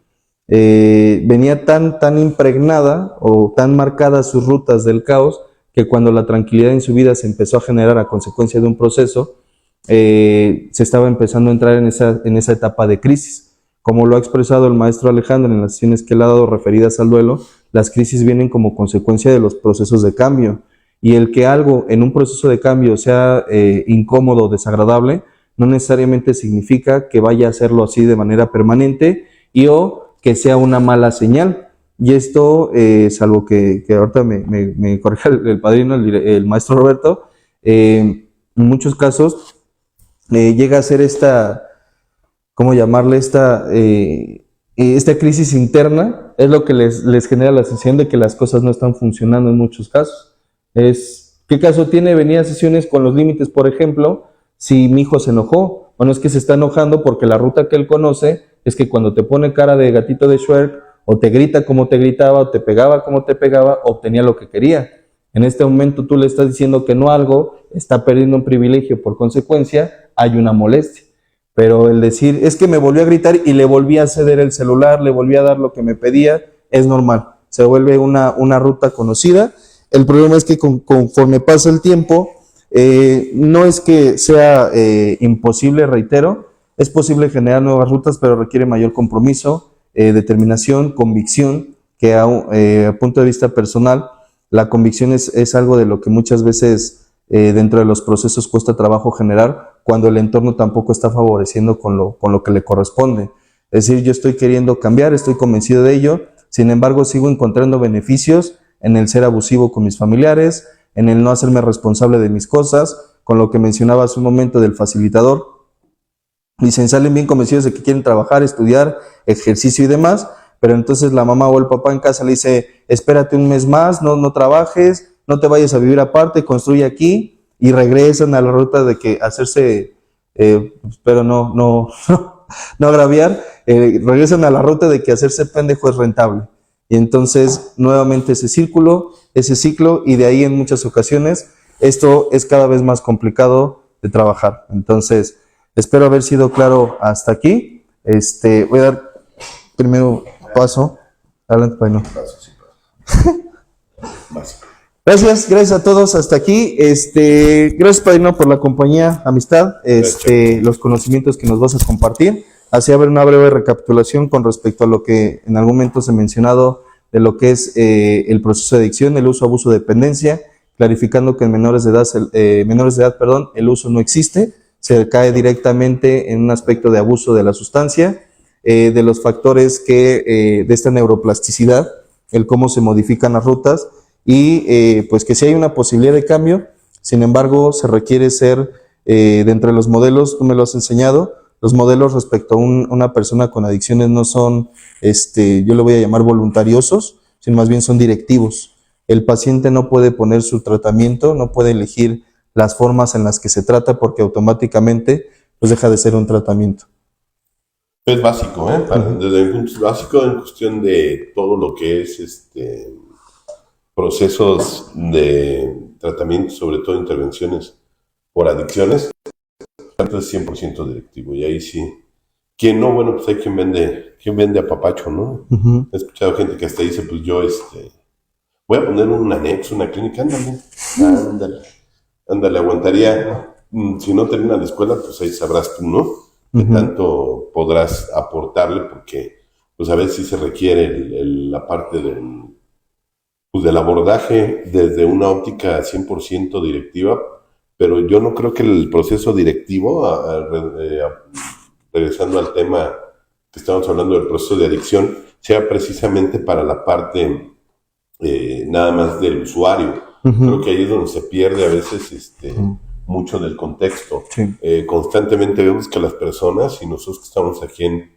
Venía tan impregnada o tan marcadas sus rutas del caos, que cuando la tranquilidad en su vida se empezó a generar a consecuencia de un proceso, se estaba empezando a entrar en esa etapa de crisis. Como lo ha expresado el maestro Alejandro en las sesiones que él ha dado referidas al duelo, las crisis vienen como consecuencia de los procesos de cambio, y el que algo en un proceso de cambio sea incómodo o desagradable, no necesariamente significa que vaya a hacerlo así de manera permanente o que sea una mala señal. Y esto es algo que ahorita me corrige el padrino, el maestro Roberto, en muchos casos llega a ser ¿cómo llamarle? Esta crisis interna es lo que les genera la sensación de que las cosas no están funcionando en muchos casos. ¿Qué caso tiene venir a sesiones con los límites, por ejemplo, si mi hijo se enojó? Bueno, es que se está enojando porque la ruta que él conoce es que cuando te pone cara de gatito de Shrek, o te grita como te gritaba, o te pegaba como te pegaba, obtenía lo que quería. En este momento tú le estás diciendo que no algo, está perdiendo un privilegio, por consecuencia hay una molestia. pero el decir, es que me volvió a gritar y le volví a ceder el celular, le volví a dar lo que me pedía, es normal, se vuelve una ruta conocida. El problema es que conforme pasa el tiempo, no es que sea imposible, reitero, es posible generar nuevas rutas, pero requiere mayor compromiso, determinación, convicción, que a punto de vista personal, la convicción es algo de lo que muchas veces dentro de los procesos cuesta trabajo generar cuando el entorno tampoco está favoreciendo con lo que le corresponde. Es decir, yo estoy queriendo cambiar, estoy convencido de ello, sin embargo sigo encontrando beneficios en el ser abusivo con mis familiares, en el no hacerme responsable de mis cosas, con lo que mencionaba hace un momento del facilitador. Dicen, salen bien convencidos de que quieren trabajar, estudiar, ejercicio y demás, pero entonces la mamá o el papá en casa le dice, espérate un mes más, no trabajes, no te vayas a vivir aparte, construye aquí, y regresan a la ruta de que hacerse, pero no agraviar, regresan a la ruta de que hacerse pendejo es rentable. Y entonces nuevamente ese círculo, ese ciclo, y de ahí en muchas ocasiones esto es cada vez más complicado de trabajar. Entonces, espero haber sido claro hasta aquí. Voy a dar primero paso. Adelante, Paino. Gracias a todos hasta aquí. Gracias, Padrino, por la compañía, amistad, los conocimientos que nos vas a compartir. Así, a ver, una breve recapitulación con respecto a lo que en algún momento se ha mencionado de lo que es el proceso de adicción, el uso, abuso, dependencia, clarificando que en menores de edad, el uso no existe, se cae directamente en un aspecto de abuso de la sustancia, de los factores de esta neuroplasticidad, el cómo se modifican las rutas, y pues que si hay una posibilidad de cambio, sin embargo se requiere ser dentro de los modelos, tú me lo has enseñado, los modelos respecto a una persona con adicciones no son, yo le voy a llamar voluntariosos, sino más bien son directivos. El paciente no puede poner su tratamiento, no puede elegir las formas en las que se trata porque automáticamente pues deja de ser un tratamiento. Es básico, desde mi punto básico en cuestión de todo lo que es procesos de tratamiento, sobre todo intervenciones por adicciones, es 100% directivo. Y ahí sí, quien no, bueno, pues hay quien vende a papacho, ¿no? Uh-huh. He escuchado gente que hasta dice, pues yo voy a poner un anexo, una clínica, ándale, aguantaría, si no termina la escuela, pues ahí sabrás tú, ¿no? Que tanto podrás aportarle, porque pues a veces sí se requiere la parte del abordaje desde una óptica 100% directiva, pero yo no creo que el proceso directivo, regresando al tema que estamos hablando del proceso de adicción, sea precisamente para la parte nada más del usuario. Uh-huh. Creo que ahí es donde se pierde a veces mucho del contexto. Sí. Constantemente vemos que las personas, y nosotros que estamos aquí en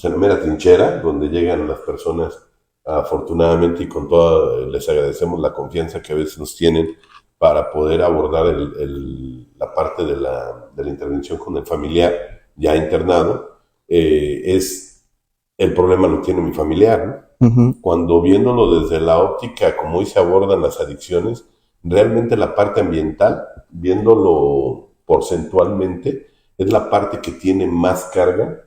la mera trinchera, donde llegan las personas, afortunadamente y con toda, les agradecemos la confianza que a veces nos tienen para poder abordar la parte de la intervención con el familiar ya internado, es el problema lo tiene mi familiar, ¿no? Uh-huh. Cuando viéndolo desde la óptica, como hoy se abordan las adicciones, realmente la parte ambiental, viéndolo porcentualmente, es la parte que tiene más carga,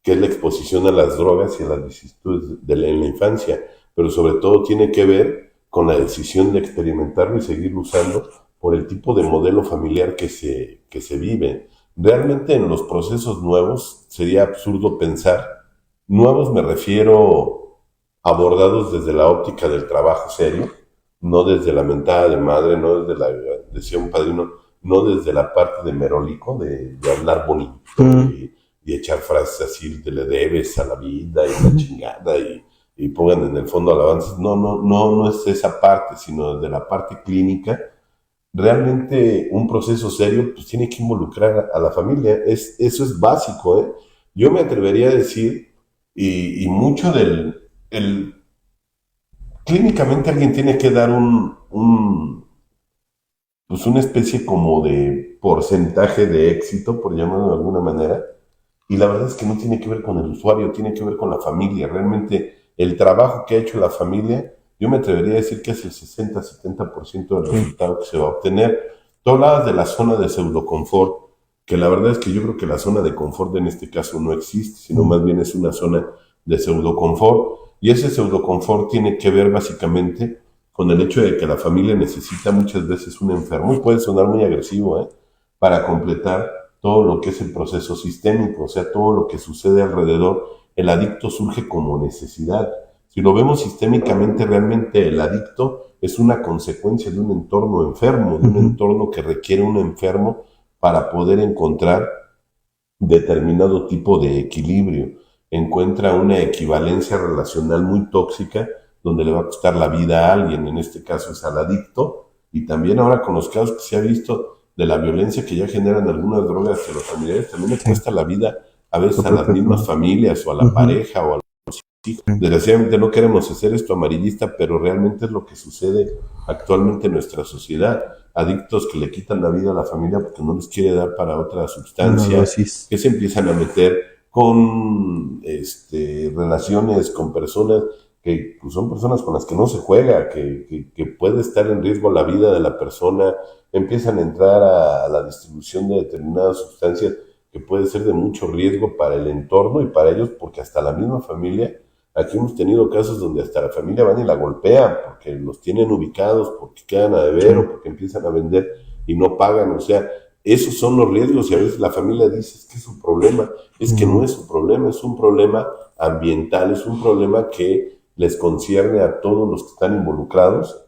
que es la exposición a las drogas y a las vicisitudes en la infancia, pero sobre todo tiene que ver con la decisión de experimentarlo y seguirlo usando por el tipo de modelo familiar que se vive. Realmente en los procesos nuevos sería absurdo pensar, nuevos me refiero abordados desde la óptica del trabajo serio, no desde la mentada de madre, no desde decía un padrino, no desde la parte de merolico, de hablar bonito y echar frases así, te le debes a la vida y la chingada y pongan en el fondo alabanzas. No es esa parte, sino desde la parte clínica. Realmente un proceso serio pues tiene que involucrar a la familia, eso es básico, ¿eh? Yo me atrevería a decir, y mucho clínicamente alguien tiene que dar pues una especie como de porcentaje de éxito, por llamarlo de alguna manera, y la verdad es que no tiene que ver con el usuario, tiene que ver con la familia. Realmente el trabajo que ha hecho la familia, yo me atrevería a decir que es el 60-70% del resultado que se va a obtener. Tú hablabas de la zona de pseudoconfort, que la verdad es que yo creo que la zona de confort en este caso no existe, sino más bien es una zona de pseudoconfort, y ese pseudoconfort tiene que ver básicamente con el hecho de que la familia necesita muchas veces un enfermo, y puede sonar muy agresivo, para completar todo lo que es el proceso sistémico, o sea, todo lo que sucede alrededor. El adicto surge como necesidad. Si lo vemos sistémicamente, realmente el adicto es una consecuencia de un entorno enfermo, de un entorno que requiere un enfermo para poder encontrar determinado tipo de equilibrio. Encuentra una equivalencia relacional muy tóxica donde le va a costar la vida a alguien, en este caso es al adicto, y también ahora con los casos que se ha visto de la violencia que ya generan algunas drogas que los familiares, también le cuesta la vida a veces a las mismas familias o a la pareja o a los hijos. Desgraciadamente no queremos hacer esto amarillista, pero realmente es lo que sucede actualmente en nuestra sociedad. Adictos que le quitan la vida a la familia porque no les quiere dar para otra sustancia, que se empiezan a meter con relaciones con personas que pues, son personas con las que no se juega, que puede estar en riesgo la vida de la persona, empiezan a entrar a la distribución de determinadas sustancias que puede ser de mucho riesgo para el entorno y para ellos, porque hasta la misma familia, aquí hemos tenido casos donde hasta la familia van y la golpean, porque los tienen ubicados, porque quedan a deber o porque empiezan a vender y no pagan, o sea, esos son los riesgos y a veces la familia dice, es que es un problema, es que no es un problema, es un problema ambiental, es un problema que les concierne a todos los que están involucrados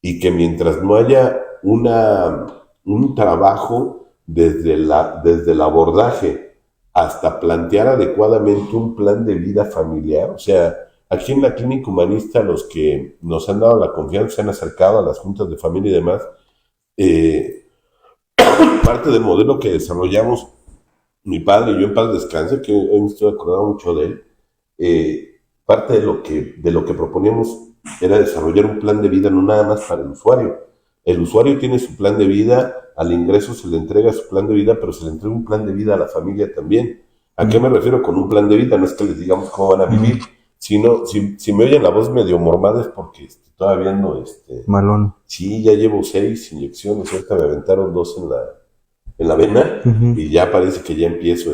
y que mientras no haya un trabajo desde el abordaje hasta plantear adecuadamente un plan de vida familiar, o sea, aquí en la Clínica Humanista los que nos han dado la confianza, se han acercado a las juntas de familia y demás, parte del modelo que desarrollamos mi padre y yo en paz descanse, que hoy me estoy acordando mucho de él, parte de lo que proponíamos era desarrollar un plan de vida no nada más para el usuario. El usuario tiene su plan de vida, al ingreso se le entrega su plan de vida, pero se le entrega un plan de vida a la familia también. ¿A qué me refiero con un plan de vida? No es que les digamos cómo van a vivir, sino, si me oyen la voz medio mormada es porque todavía no, malón. Sí, ya llevo 6 inyecciones, ahorita me aventaron 2 en la vena, y ya parece que ya empiezo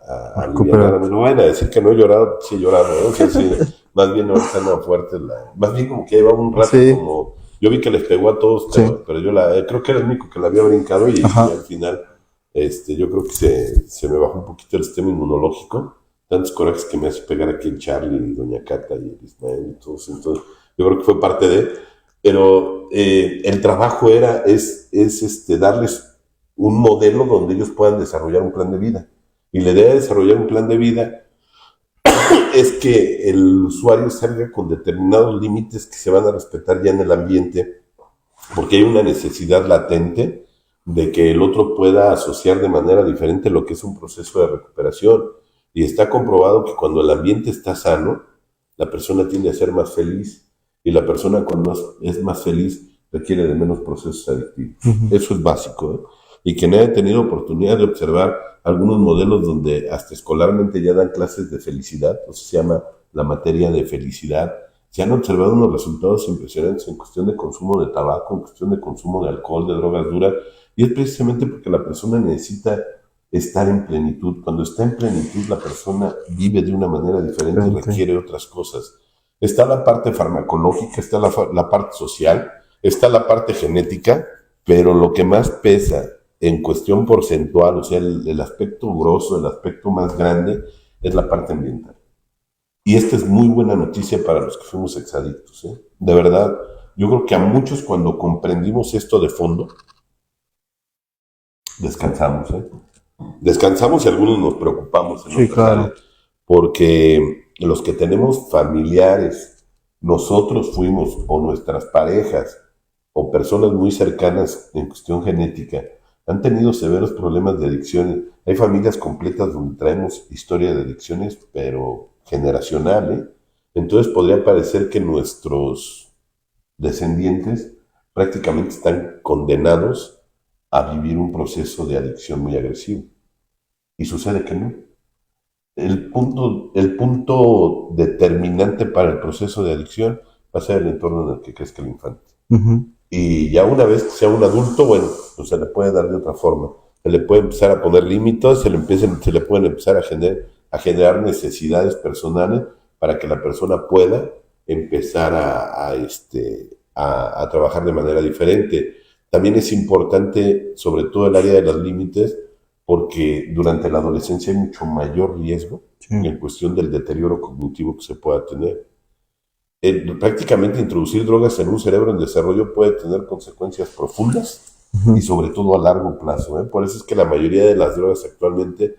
a aliviar. No vayan a decir que no he llorado, sí he llorado, ¿no? Sí, más bien ahorita no fuerte, más bien como que llevaba un rato como, yo vi que les pegó a todos, pero yo creo que era el único que la había brincado y al final, yo creo que se me bajó un poquito el sistema inmunológico, tantos corajes que me hace pegar aquí el Charlie y Doña Cata y el Ismael y todos, entonces yo creo que fue parte de, pero el trabajo es darles un modelo donde ellos puedan desarrollar un plan de vida. Y la idea de desarrollar un plan de vida es que el usuario salga con determinados límites que se van a respetar ya en el ambiente, porque hay una necesidad latente de que el otro pueda asociar de manera diferente lo que es un proceso de recuperación. Y está comprobado que cuando el ambiente está sano, la persona tiende a ser más feliz, y la persona cuando es más feliz requiere de menos procesos adictivos. Eso es básico, Y quien haya tenido oportunidad de observar algunos modelos donde hasta escolarmente ya dan clases de felicidad, se llama la materia de felicidad, se han observado unos resultados impresionantes en cuestión de consumo de tabaco, en cuestión de consumo de alcohol, de drogas duras, y es precisamente porque la persona necesita estar en plenitud. Cuando está en plenitud, la persona vive de una manera diferente y requiere otras cosas. Está la parte farmacológica, está la parte social, está la parte genética, pero lo que más pesa en cuestión porcentual, o sea, el aspecto grosso, el aspecto más grande, es la parte ambiental. Y esta es muy buena noticia para los que fuimos exadictos, De verdad, yo creo que a muchos cuando comprendimos esto de fondo, descansamos, Descansamos y algunos nos preocupamos. Sí, claro. Porque los que tenemos familiares, nosotros fuimos, o nuestras parejas, o personas muy cercanas en cuestión genética, han tenido severos problemas de adicciones. Hay familias completas donde traemos historia de adicciones, pero generacional, Entonces podría parecer que nuestros descendientes prácticamente están condenados a vivir un proceso de adicción muy agresivo. Y sucede que no. El punto determinante para el proceso de adicción va a ser el entorno en el que crezca el infante. Y ya una vez que sea un adulto, bueno, pues se le puede dar de otra forma. se le puede empezar a poner límites, se le pueden empezar a generar necesidades personales para que la persona pueda empezar a trabajar de manera diferente. También es importante, sobre todo el área de los límites, porque durante la adolescencia hay mucho mayor riesgo en cuestión del deterioro cognitivo que se pueda tener. Prácticamente introducir drogas en un cerebro en desarrollo puede tener consecuencias profundas y sobre todo a largo plazo. Por eso es que la mayoría de las drogas actualmente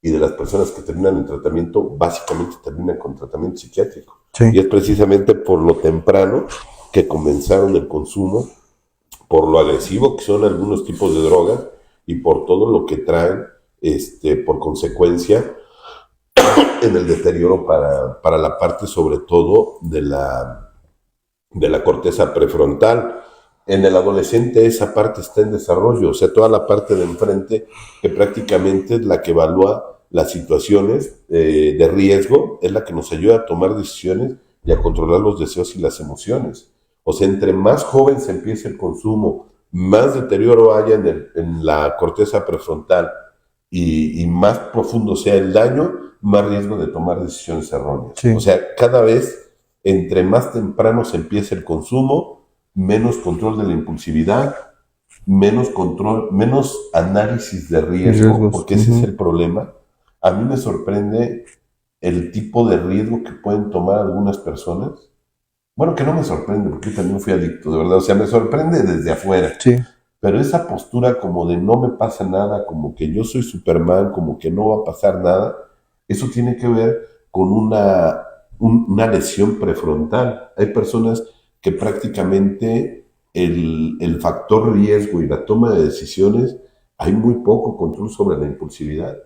y de las personas que terminan en tratamiento, básicamente terminan con tratamiento psiquiátrico. Sí. Y es precisamente por lo temprano que comenzaron el consumo, por lo agresivo que son algunos tipos de drogas y por todo lo que traen por consecuencia en el deterioro para la parte sobre todo de la corteza prefrontal. En el adolescente esa parte está en desarrollo, o sea, toda la parte de enfrente que prácticamente es la que evalúa las situaciones de riesgo, es la que nos ayuda a tomar decisiones y a controlar los deseos y las emociones. O sea, entre más joven se empiece el consumo, más deterioro haya en la corteza prefrontal y más profundo sea el daño, más riesgo de tomar decisiones erróneas. Sí. O sea, cada vez, entre más temprano se empiece el consumo, menos control de la impulsividad, menos análisis de riesgo, porque ese es el problema. A mí me sorprende el tipo de riesgo que pueden tomar algunas personas. Bueno, que no me sorprende, porque yo también fui adicto, de verdad. O sea, me sorprende desde afuera. Sí. Pero esa postura como de no me pasa nada, como que yo soy Superman, como que no va a pasar nada, eso tiene que ver con una lesión prefrontal. Hay personas que prácticamente el factor riesgo y la toma de decisiones, hay muy poco control sobre la impulsividad.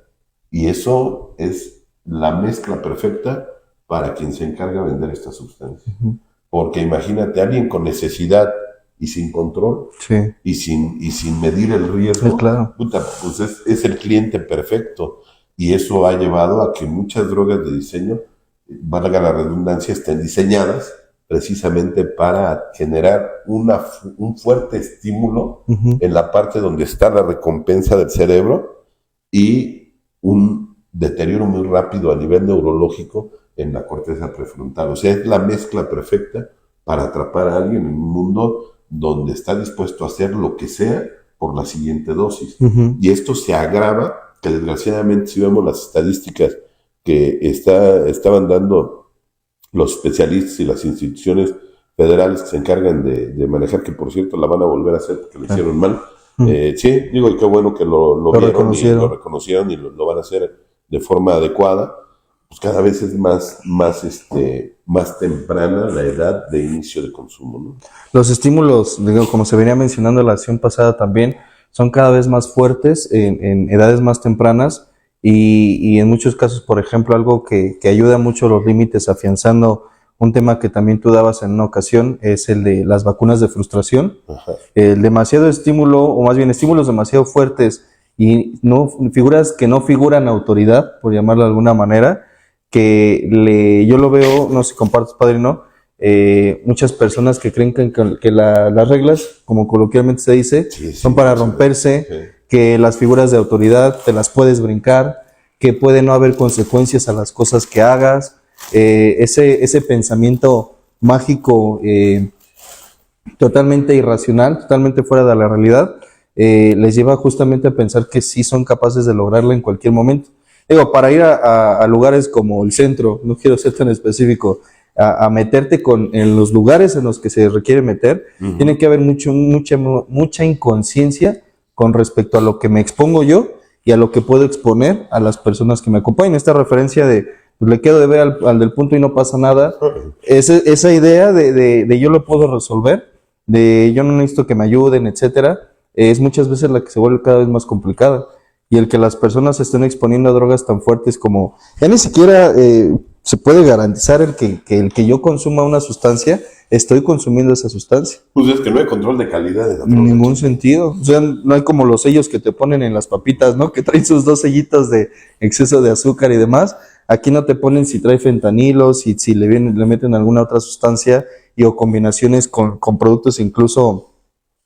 Y eso es la mezcla perfecta para quien se encarga de vender esta sustancia. Uh-huh. Porque imagínate, alguien con necesidad y sin control, sí, y sin medir el riesgo, sí, claro. Pues es el cliente perfecto. Y eso ha llevado a que muchas drogas de diseño, valga la redundancia, estén diseñadas precisamente para generar un fuerte estímulo en la parte donde está la recompensa del cerebro y un deterioro muy rápido a nivel neurológico en la corteza prefrontal. O sea, es la mezcla perfecta para atrapar a alguien en un mundo donde está dispuesto a hacer lo que sea por la siguiente dosis. Y esto se agrava, que desgraciadamente si vemos las estadísticas que estaban dando los especialistas y las instituciones federales que se encargan de manejar, que por cierto la van a volver a hacer porque lo hicieron mal. Sí, digo, y qué bueno que lo vieron y lo reconocieron y lo van a hacer de forma adecuada. Pues cada vez es más temprana la edad de inicio de consumo, ¿no? Los estímulos, digo, como se venía mencionando en la sesión pasada también, son cada vez más fuertes en edades más tempranas y en muchos casos, por ejemplo, algo que ayuda mucho a los límites, afianzando un tema que también tú dabas en una ocasión, es el de las vacunas de frustración. El demasiado estímulo, o más bien estímulos demasiado fuertes y figuras que no figuran autoridad, por llamarlo de alguna manera, que yo lo veo, no sé si compartes, padrino, muchas personas que creen que las reglas, como coloquialmente se dice, son para romperse, que las figuras de autoridad te las puedes brincar, que puede no haber consecuencias a las cosas que hagas, ese pensamiento mágico totalmente irracional, totalmente fuera de la realidad, les lleva justamente a pensar que sí son capaces de lograrlo en cualquier momento. Digo, para ir a lugares como el centro, no quiero ser tan específico, a meterte en los lugares en los que se requiere meter, tiene que haber mucha inconsciencia con respecto a lo que me expongo yo y a lo que puedo exponer a las personas que me acompañan. Esta referencia de pues, le quedo de ver al del punto y no pasa nada, esa idea de yo lo puedo resolver, de yo no necesito que me ayuden, etcétera, es muchas veces la que se vuelve cada vez más complicada. Y el que las personas se estén exponiendo a drogas tan fuertes como, ya ni siquiera se puede garantizar el que yo consuma una sustancia, estoy consumiendo esa sustancia. Pues es que no hay control de calidad de la droga. En ningún sentido. O sea, no hay como los sellos que te ponen en las papitas, ¿no? Que traen sus 2 sellitos de exceso de azúcar y demás. Aquí no te ponen si trae fentanilo, si le meten alguna otra sustancia o combinaciones con productos incluso,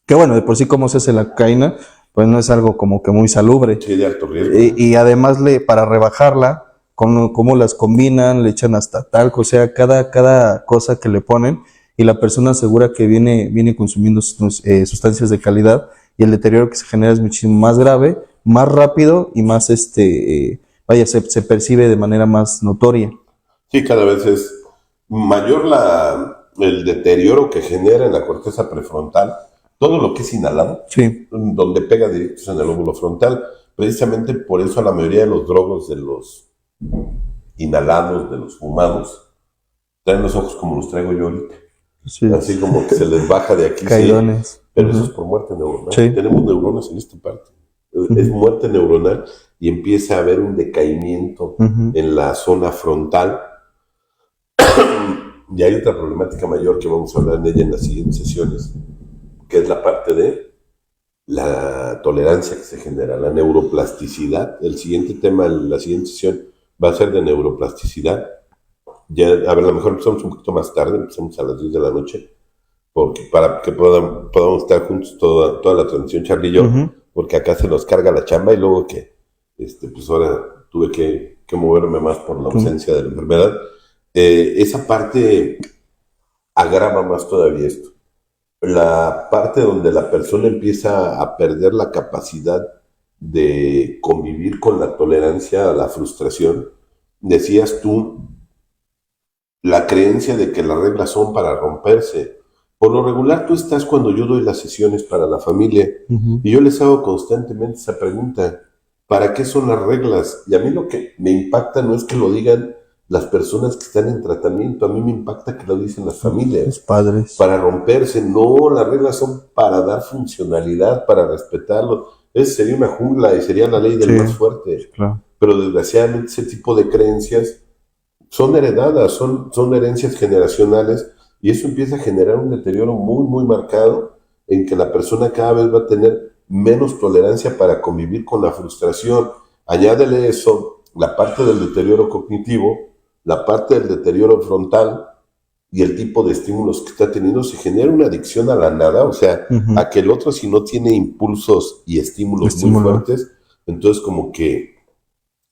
que bueno, de por sí como se hace la cocaína, pues no es algo como que muy salubre. Sí, de alto riesgo. Y además para rebajarla, cómo las combinan, le echan hasta talco, o sea, cada cosa que le ponen, y la persona asegura que viene consumiendo sustancias de calidad, y el deterioro que se genera es muchísimo más grave, más rápido y más, se percibe de manera más notoria. Sí, cada vez es mayor el deterioro que genera en la corteza prefrontal, todo lo que es inhalado, sí, donde pega directos en el lóbulo frontal. Precisamente por eso la mayoría de los drogos, de los inhalados, de los fumados, traen los ojos como los traigo yo ahorita. Sí. Así como que se les baja de aquí. Caidones. Sí, pero eso es por muerte neuronal. Sí. Tenemos neuronas en esta parte. Es muerte neuronal y empieza a haber un decaimiento en la zona frontal. Y hay otra problemática mayor que vamos a hablar de ella en las siguientes sesiones, que es la parte de la tolerancia que se genera, la neuroplasticidad. El siguiente tema, la siguiente sesión, va a ser de neuroplasticidad. Ya, a ver, a lo mejor empezamos un poquito más tarde, empezamos a las 10 de la noche, porque para que podamos estar juntos toda la transmisión, Charlie y yo, porque acá se nos carga la chamba y luego que, pues ahora tuve que moverme más por la ausencia de la enfermedad. Esa parte agrava más todavía esto. La parte donde la persona empieza a perder la capacidad de convivir con la tolerancia a la frustración. Decías tú, la creencia de que las reglas son para romperse. Por lo regular tú estás cuando yo doy las sesiones para la familia y yo les hago constantemente esa pregunta, ¿para qué son las reglas? Y a mí lo que me impacta no es que lo digan las personas que están en tratamiento, a mí me impacta que lo dicen las familias. Los padres. Para romperse, no, las reglas son para dar funcionalidad, para respetarlo. Esa sería una jungla y sería la ley del más fuerte. Claro. Pero desgraciadamente ese tipo de creencias son heredadas, son herencias generacionales y eso empieza a generar un deterioro muy, muy marcado en que la persona cada vez va a tener menos tolerancia para convivir con la frustración. Añádele eso, la parte del deterioro cognitivo, la parte del deterioro frontal y el tipo de estímulos que está teniendo, se genera una adicción a la nada, o sea, a que el otro si no tiene impulsos y estímulos muy fuertes, entonces como que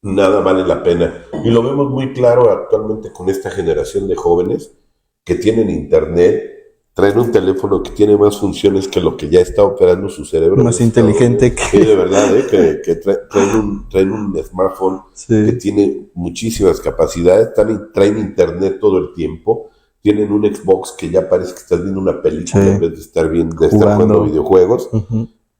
nada vale la pena. Y lo vemos muy claro actualmente con esta generación de jóvenes que tienen internet, traen un teléfono que tiene más funciones que lo que ya está operando su cerebro. Más inteligente que... Sí, de verdad, que traen un smartphone que tiene muchísimas capacidades, traen internet todo el tiempo, tienen un Xbox que ya parece que estás viendo una película en vez de estar jugando videojuegos,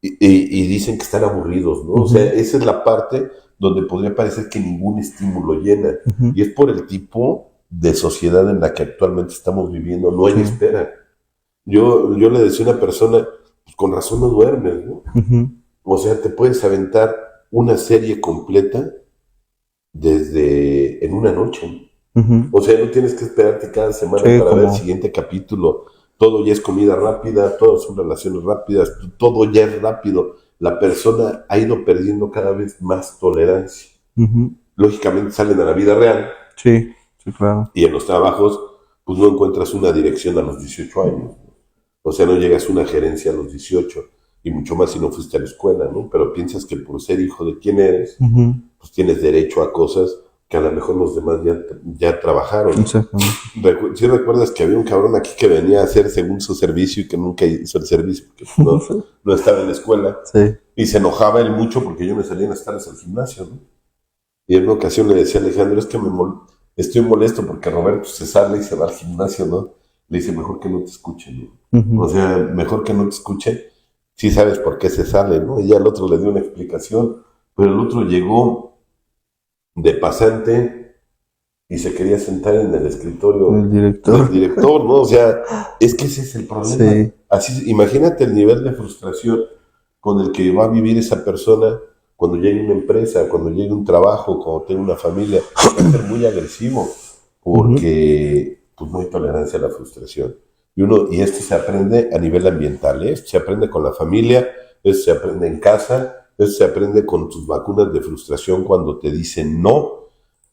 y dicen que están aburridos, ¿no? O sea, esa es la parte donde podría parecer que ningún estímulo llena, y es por el tipo de sociedad en la que actualmente estamos viviendo, no hay espera. Yo le decía a una persona, pues con razón no duermes, ¿no? O sea, te puedes aventar una serie completa en una noche. O sea, no tienes que esperarte cada semana para ver el siguiente capítulo. Todo ya es comida rápida, todo son relaciones rápidas, todo ya es rápido. La persona ha ido perdiendo cada vez más tolerancia. Lógicamente salen a la vida real. Sí, claro. Y en los trabajos, pues no encuentras una dirección a los 18 años. O sea, no llegas a una gerencia a los 18, y mucho más si no fuiste a la escuela, ¿no? Pero piensas que por ser hijo de quien eres, pues tienes derecho a cosas que a lo mejor los demás ya trabajaron. Exactamente. ¿Sí recuerdas que había un cabrón aquí que venía a hacer según su servicio y que nunca hizo el servicio porque no estaba en la escuela? Sí. Y se enojaba él mucho porque yo me salía en las tardes al gimnasio, ¿no? Y en una ocasión le decía a Alejandro, es que estoy molesto porque Roberto se sale y se va al gimnasio, ¿no? Le dice, mejor que no te escuche, ¿no? O sea, mejor que no te escuche, sí sabes por qué se sale, ¿no? Y ya el otro le dio una explicación, pero el otro llegó de pasante y se quería sentar en el escritorio del director, ¿no? O sea, es que ese es el problema. Sí. Así, imagínate el nivel de frustración con el que va a vivir esa persona cuando llegue una empresa, cuando llegue un trabajo, cuando tenga una familia. Va a ser muy agresivo porque pues no hay tolerancia a la frustración. Y esto se aprende a nivel ambiental, ¿eh? Esto se aprende con la familia, esto se aprende en casa, esto se aprende con tus vacunas de frustración cuando te dicen no.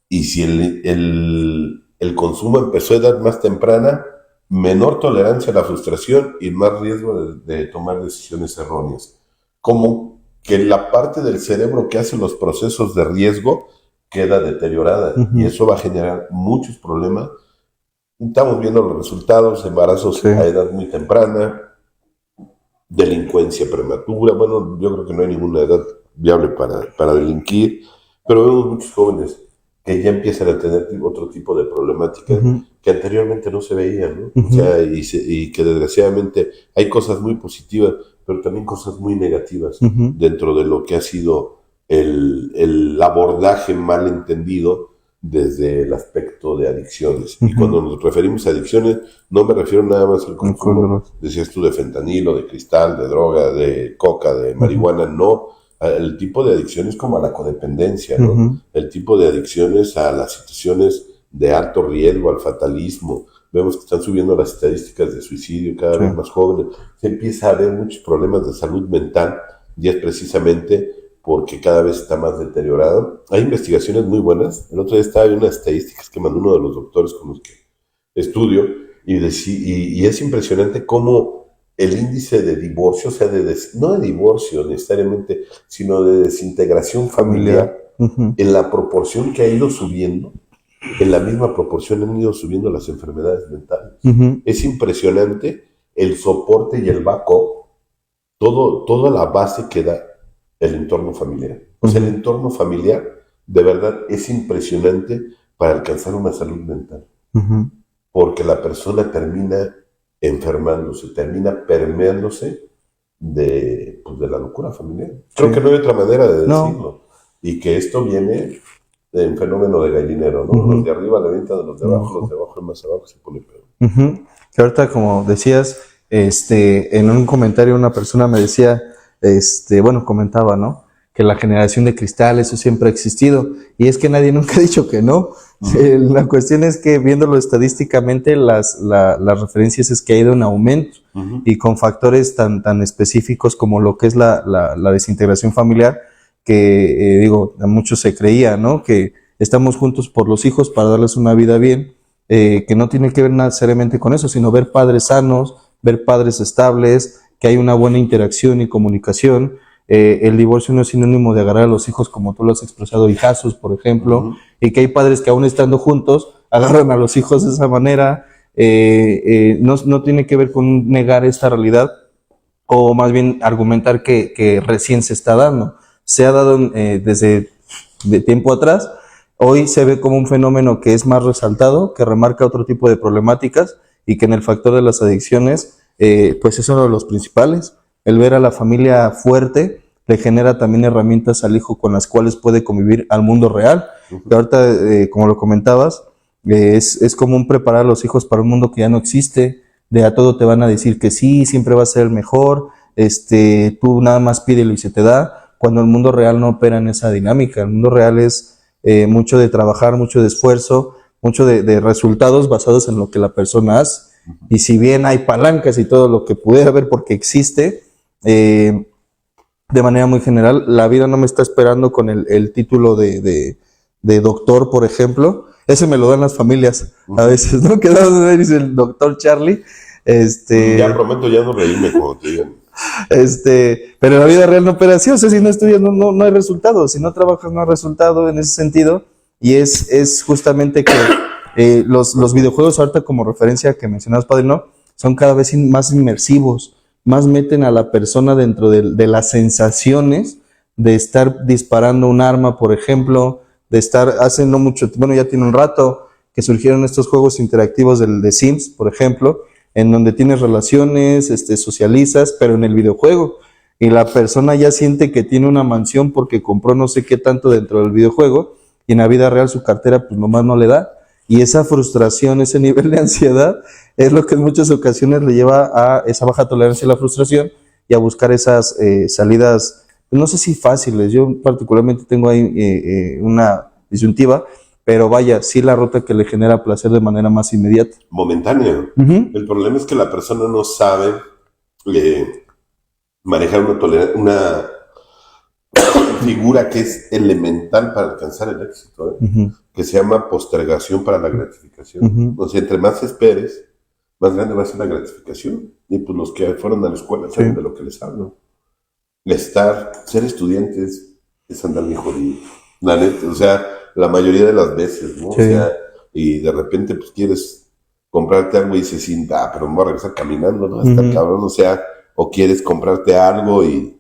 Y si el consumo empezó a edad más temprana, menor tolerancia a la frustración y más riesgo de tomar decisiones erróneas. Como que la parte del cerebro que hace los procesos de riesgo queda deteriorada, y eso va a generar muchos problemas. Estamos viendo los resultados: embarazos a edad muy temprana, delincuencia prematura. Bueno, yo creo que no hay ninguna edad viable para delinquir, pero vemos muchos jóvenes que ya empiezan a tener otro tipo de problemáticas que anteriormente no se veían, ¿no? O sea, y que desgraciadamente hay cosas muy positivas, pero también cosas muy negativas dentro de lo que ha sido el abordaje mal entendido desde el aspecto de adicciones. Y cuando nos referimos a adicciones, no me refiero nada más al consumo, decías tú, de fentanilo, de cristal, de droga, de coca, de marihuana, no. El tipo de adicciones como a la codependencia, ¿no? El tipo de adicciones a las situaciones de alto riesgo, al fatalismo. Vemos que están subiendo las estadísticas de suicidio cada vez más jóvenes. Se empieza a haber muchos problemas de salud mental, y es precisamente porque cada vez está más deteriorado. Hay investigaciones muy buenas. El otro día estaba viendo unas estadísticas que mandó uno de los doctores con los que estudio, y es impresionante cómo el índice de divorcio, o sea, no de divorcio necesariamente, sino de desintegración familiar, en la proporción que ha ido subiendo, en la misma proporción han ido subiendo las enfermedades mentales. Es impresionante el soporte y el backup, toda la base que da el entorno familiar. O sea, el entorno familiar de verdad es impresionante para alcanzar una salud mental, porque la persona termina enfermándose, termina permeándose de la locura familiar. Creo que no hay otra manera de decirlo. Y que esto viene de un fenómeno de gallinero, ¿no? Los de arriba le avientan de los de abajo, los de abajo más abajo se pone peor. Que ahorita, como decías, en un comentario una persona me decía, comentaba, ¿no? Que la generación de cristal, eso siempre ha existido. Y es que nadie nunca ha dicho que no. La cuestión es que, viéndolo estadísticamente, las referencias es que ha ido en aumento, y con factores tan específicos como lo que es la desintegración familiar, que a muchos se creía, ¿no? Que estamos juntos por los hijos para darles una vida bien, que no tiene que ver nada seriamente con eso, sino ver padres sanos, ver padres estables, que hay una buena interacción y comunicación. El divorcio no es sinónimo de agarrar a los hijos, como tú lo has expresado, hijazos, por ejemplo, y que hay padres que, aún estando juntos, agarran a los hijos de esa manera. No tiene que ver con negar esta realidad, o más bien argumentar que recién se está dando. Se ha dado desde de tiempo atrás. Hoy se ve como un fenómeno que es más resaltado, que remarca otro tipo de problemáticas, y que en el factor de las adicciones, pues es uno de los principales. El ver a la familia fuerte le genera también herramientas al hijo con las cuales puede convivir al mundo real. Que ahorita, como lo comentabas, es común preparar a los hijos para un mundo que ya no existe. De a todo te van a decir que sí, siempre va a ser el mejor, tú nada más pídelo y se te da, cuando el mundo real no opera en esa dinámica. El mundo real es mucho de trabajar, mucho de esfuerzo, mucho de resultados basados en lo que la persona hace. Y si bien hay palancas y todo lo que pudiera haber porque existe, de manera muy general, la vida no me está esperando con el título de doctor, por ejemplo. Ese me lo dan las familias a veces, ¿no? Que dice el doctor Charlie. Ya prometo ya no reírme cuando te digan. Pero la vida real no opera así. O sea, si no estudias no hay resultado, si no trabajas no hay resultado en ese sentido. Y es justamente que los videojuegos, ahorita como referencia que mencionabas, Padrino, son cada vez más inmersivos, más meten a la persona dentro de las sensaciones de estar disparando un arma, por ejemplo, de estar hace no mucho, bueno, ya tiene un rato que surgieron estos juegos interactivos de Sims, por ejemplo, en donde tienes relaciones, socializas, pero en el videojuego, y la persona ya siente que tiene una mansión porque compró no sé qué tanto dentro del videojuego, y en la vida real su cartera pues nomás no le da, y esa frustración, ese nivel de ansiedad es lo que en muchas ocasiones le lleva a esa baja tolerancia a la frustración y a buscar esas salidas, no sé si fáciles. Yo particularmente tengo ahí una disyuntiva, pero vaya, sí la ruta que le genera placer de manera más inmediata. Momentáneo. El problema es que la persona no sabe manejar una figura que es elemental para alcanzar el éxito, que se llama postergación para la gratificación. O sea, entre más esperes, más grande va a ser la gratificación. Y pues los que fueron a la escuela saben de lo que les hablo. ser estudiante es andar bien jodido. La neta, o sea, la mayoría de las veces, ¿no? Sí. O sea, y de repente pues quieres comprarte algo y dices, sí, pero me voy a regresar caminando, ¿no? Hasta el cabrón, o sea, o quieres comprarte algo y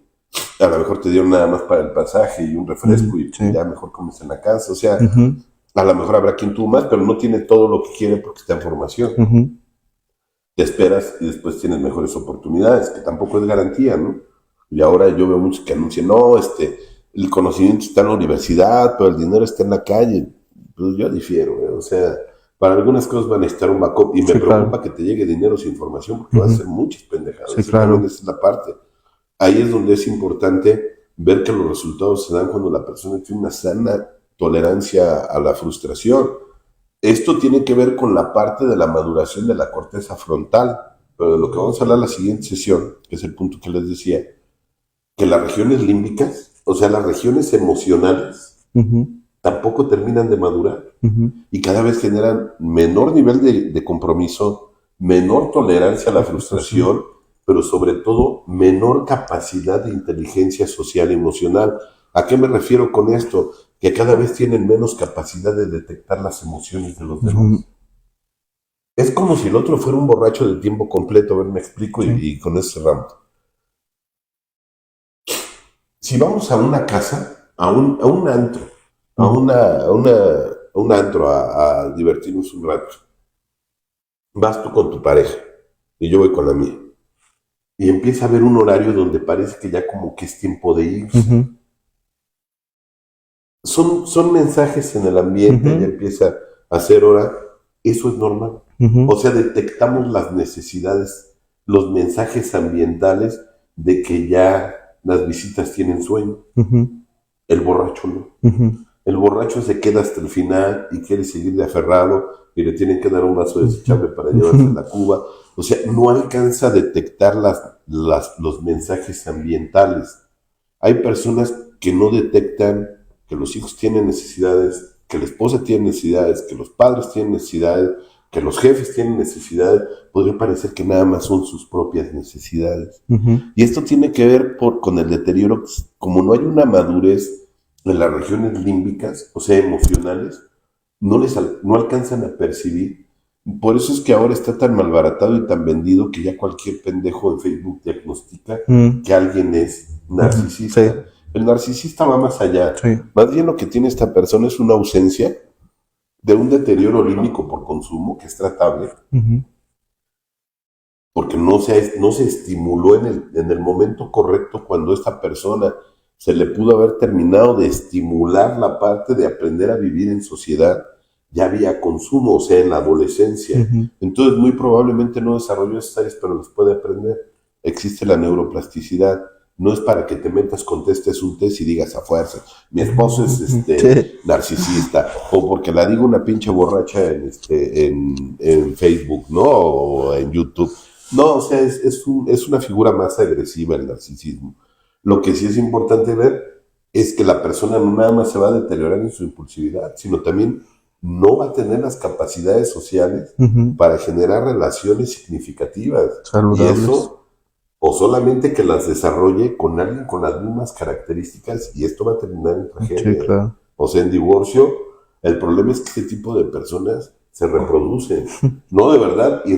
a lo mejor te dieron nada más para el pasaje y un refresco y sí. ya mejor comes en la casa, o sea, a lo mejor habrá quien tú más, pero no tiene todo lo que quiere porque está en formación. Te esperas y después tienes mejores oportunidades, que tampoco es garantía, ¿no? Y ahora yo veo muchos que anuncian, no, el conocimiento está en la universidad, pero el dinero está en la calle. Pues yo difiero, ¿eh? O sea, para algunas cosas van a necesitar un backup y me preocupa que te llegue dinero sin información porque vas a hacer muchas pendejadas. Sí, claro. Esa es la parte. Ahí es donde es importante ver que los resultados se dan cuando la persona tiene una sana tolerancia a la frustración. Esto tiene que ver con la parte de la maduración de la corteza frontal, pero de lo que vamos a hablar en la siguiente sesión, que es el punto que les decía, que las regiones límbicas, o sea, las regiones emocionales, tampoco terminan de madurar y cada vez generan menor nivel de compromiso, menor tolerancia a la frustración, pero sobre todo menor capacidad de inteligencia social y emocional. ¿A qué me refiero con esto? Que cada vez tienen menos capacidad de detectar las emociones de los demás. Es como si el otro fuera un borracho de tiempo completo, a ver, me explico y con eso cerramos. Si vamos a una casa, a un antro, a un antro a divertirnos un rato, vas tú con tu pareja y yo voy con la mía. Y empieza a haber un horario donde parece que ya como que es tiempo de ir. Son mensajes en el ambiente, ya empieza a hacer hora. Eso es normal. O sea, detectamos las necesidades, los mensajes ambientales de que ya las visitas tienen sueño. El borracho no. El borracho se queda hasta el final y quiere seguir de aferrado y le tienen que dar un vaso desechable para llevarse a la cuba. O sea, no alcanza a detectar los mensajes ambientales. Hay personas que no detectan que los hijos tienen necesidades, que la esposa tiene necesidades, que los padres tienen necesidades, que los jefes tienen necesidades. Podría parecer que nada más son sus propias necesidades. Y esto tiene que ver con el deterioro, como no hay una madurez en las regiones límbicas, o sea, emocionales, no alcanzan a percibir. Por eso es que ahora está tan malbaratado y tan vendido que ya cualquier pendejo en Facebook diagnostica que alguien es narcisista. El narcisista va más allá. Más bien lo que tiene esta persona es una ausencia de un deterioro límbico por consumo, que es tratable, porque no se estimuló en el momento correcto cuando esta persona se le pudo haber terminado de estimular la parte de aprender a vivir en sociedad. Ya había consumo, o sea, en la adolescencia. Entonces, muy probablemente no desarrolló esas áreas, pero los puede aprender. Existe la neuroplasticidad. No es para que te metas, contestes un test y digas a fuerza, mi esposo es narcisista, o porque la digo una pinche borracha en Facebook, ¿no? O en YouTube. No, o sea, es una figura más agresiva el narcisismo. Lo que sí es importante ver es que la persona no nada más se va a deteriorar en su impulsividad, sino también no va a tener las capacidades sociales para generar relaciones significativas. Saludables. Y eso, o solamente que las desarrolle con alguien con las mismas características, y esto va a terminar en tragedia. Sí, claro. O sea, en divorcio. El problema es que este tipo de personas se reproducen, no de verdad, y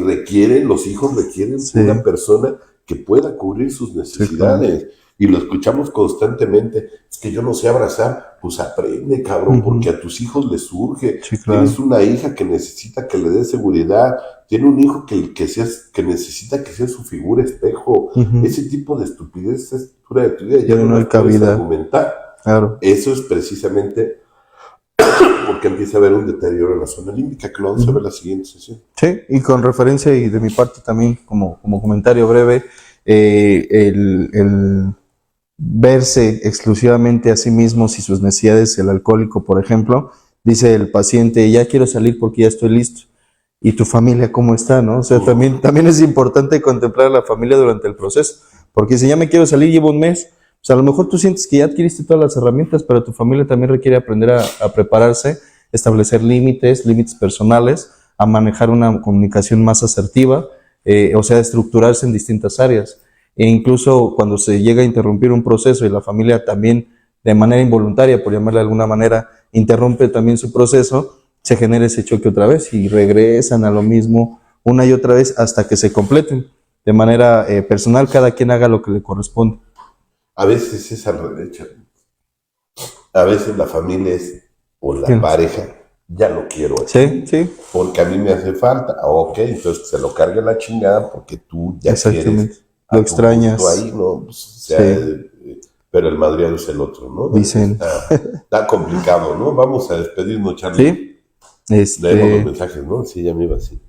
los hijos requieren una persona que pueda cubrir sus necesidades. Sí, claro. Y lo escuchamos constantemente, es que yo no sé abrazar. Pues aprende, cabrón, porque a tus hijos les surge. Sí, claro. Tienes una hija que necesita que le dé seguridad, tiene un hijo que necesita que sea su figura espejo. Ese tipo de estupidez es fuera de tu vida, ya no hay cabida. Argumentar. Claro. Eso es precisamente porque empieza a haber un deterioro en la zona límbica, que lo vamos a ver en la siguiente sesión. Sí, y con referencia, y de mi parte también, como comentario breve, el verse exclusivamente a sí mismos y sus necesidades, el alcohólico, por ejemplo, dice el paciente, ya quiero salir porque ya estoy listo. ¿Y tu familia cómo está, no? O sea, también es importante contemplar a la familia durante el proceso, porque si ya me quiero salir, llevo un mes, o sea, a lo mejor tú sientes que ya adquiriste todas las herramientas, pero tu familia también requiere aprender a prepararse, establecer límites personales, a manejar una comunicación más asertiva, o sea, estructurarse en distintas áreas. e incluso cuando se llega a interrumpir un proceso y la familia también de manera involuntaria, por llamarle de alguna manera, interrumpe también su proceso, se genera ese choque otra vez y regresan a lo mismo una y otra vez hasta que se completen. De manera personal, cada quien haga lo que le corresponde. A veces es al revés, Charlie. A veces la familia es, o la pareja, ya lo quiero así, sí, porque a mí me hace falta. Ok, entonces se lo cargue la chingada porque tú ya quieres. Lo extrañas. Ahí, ¿no? Pues, o sea, pero el madriado es el otro, ¿no? Dicen. Está complicado, ¿no? Vamos a despedirnos, Charlie. Sí. Leemos los mensajes, ¿no? Sí, ya me iba así.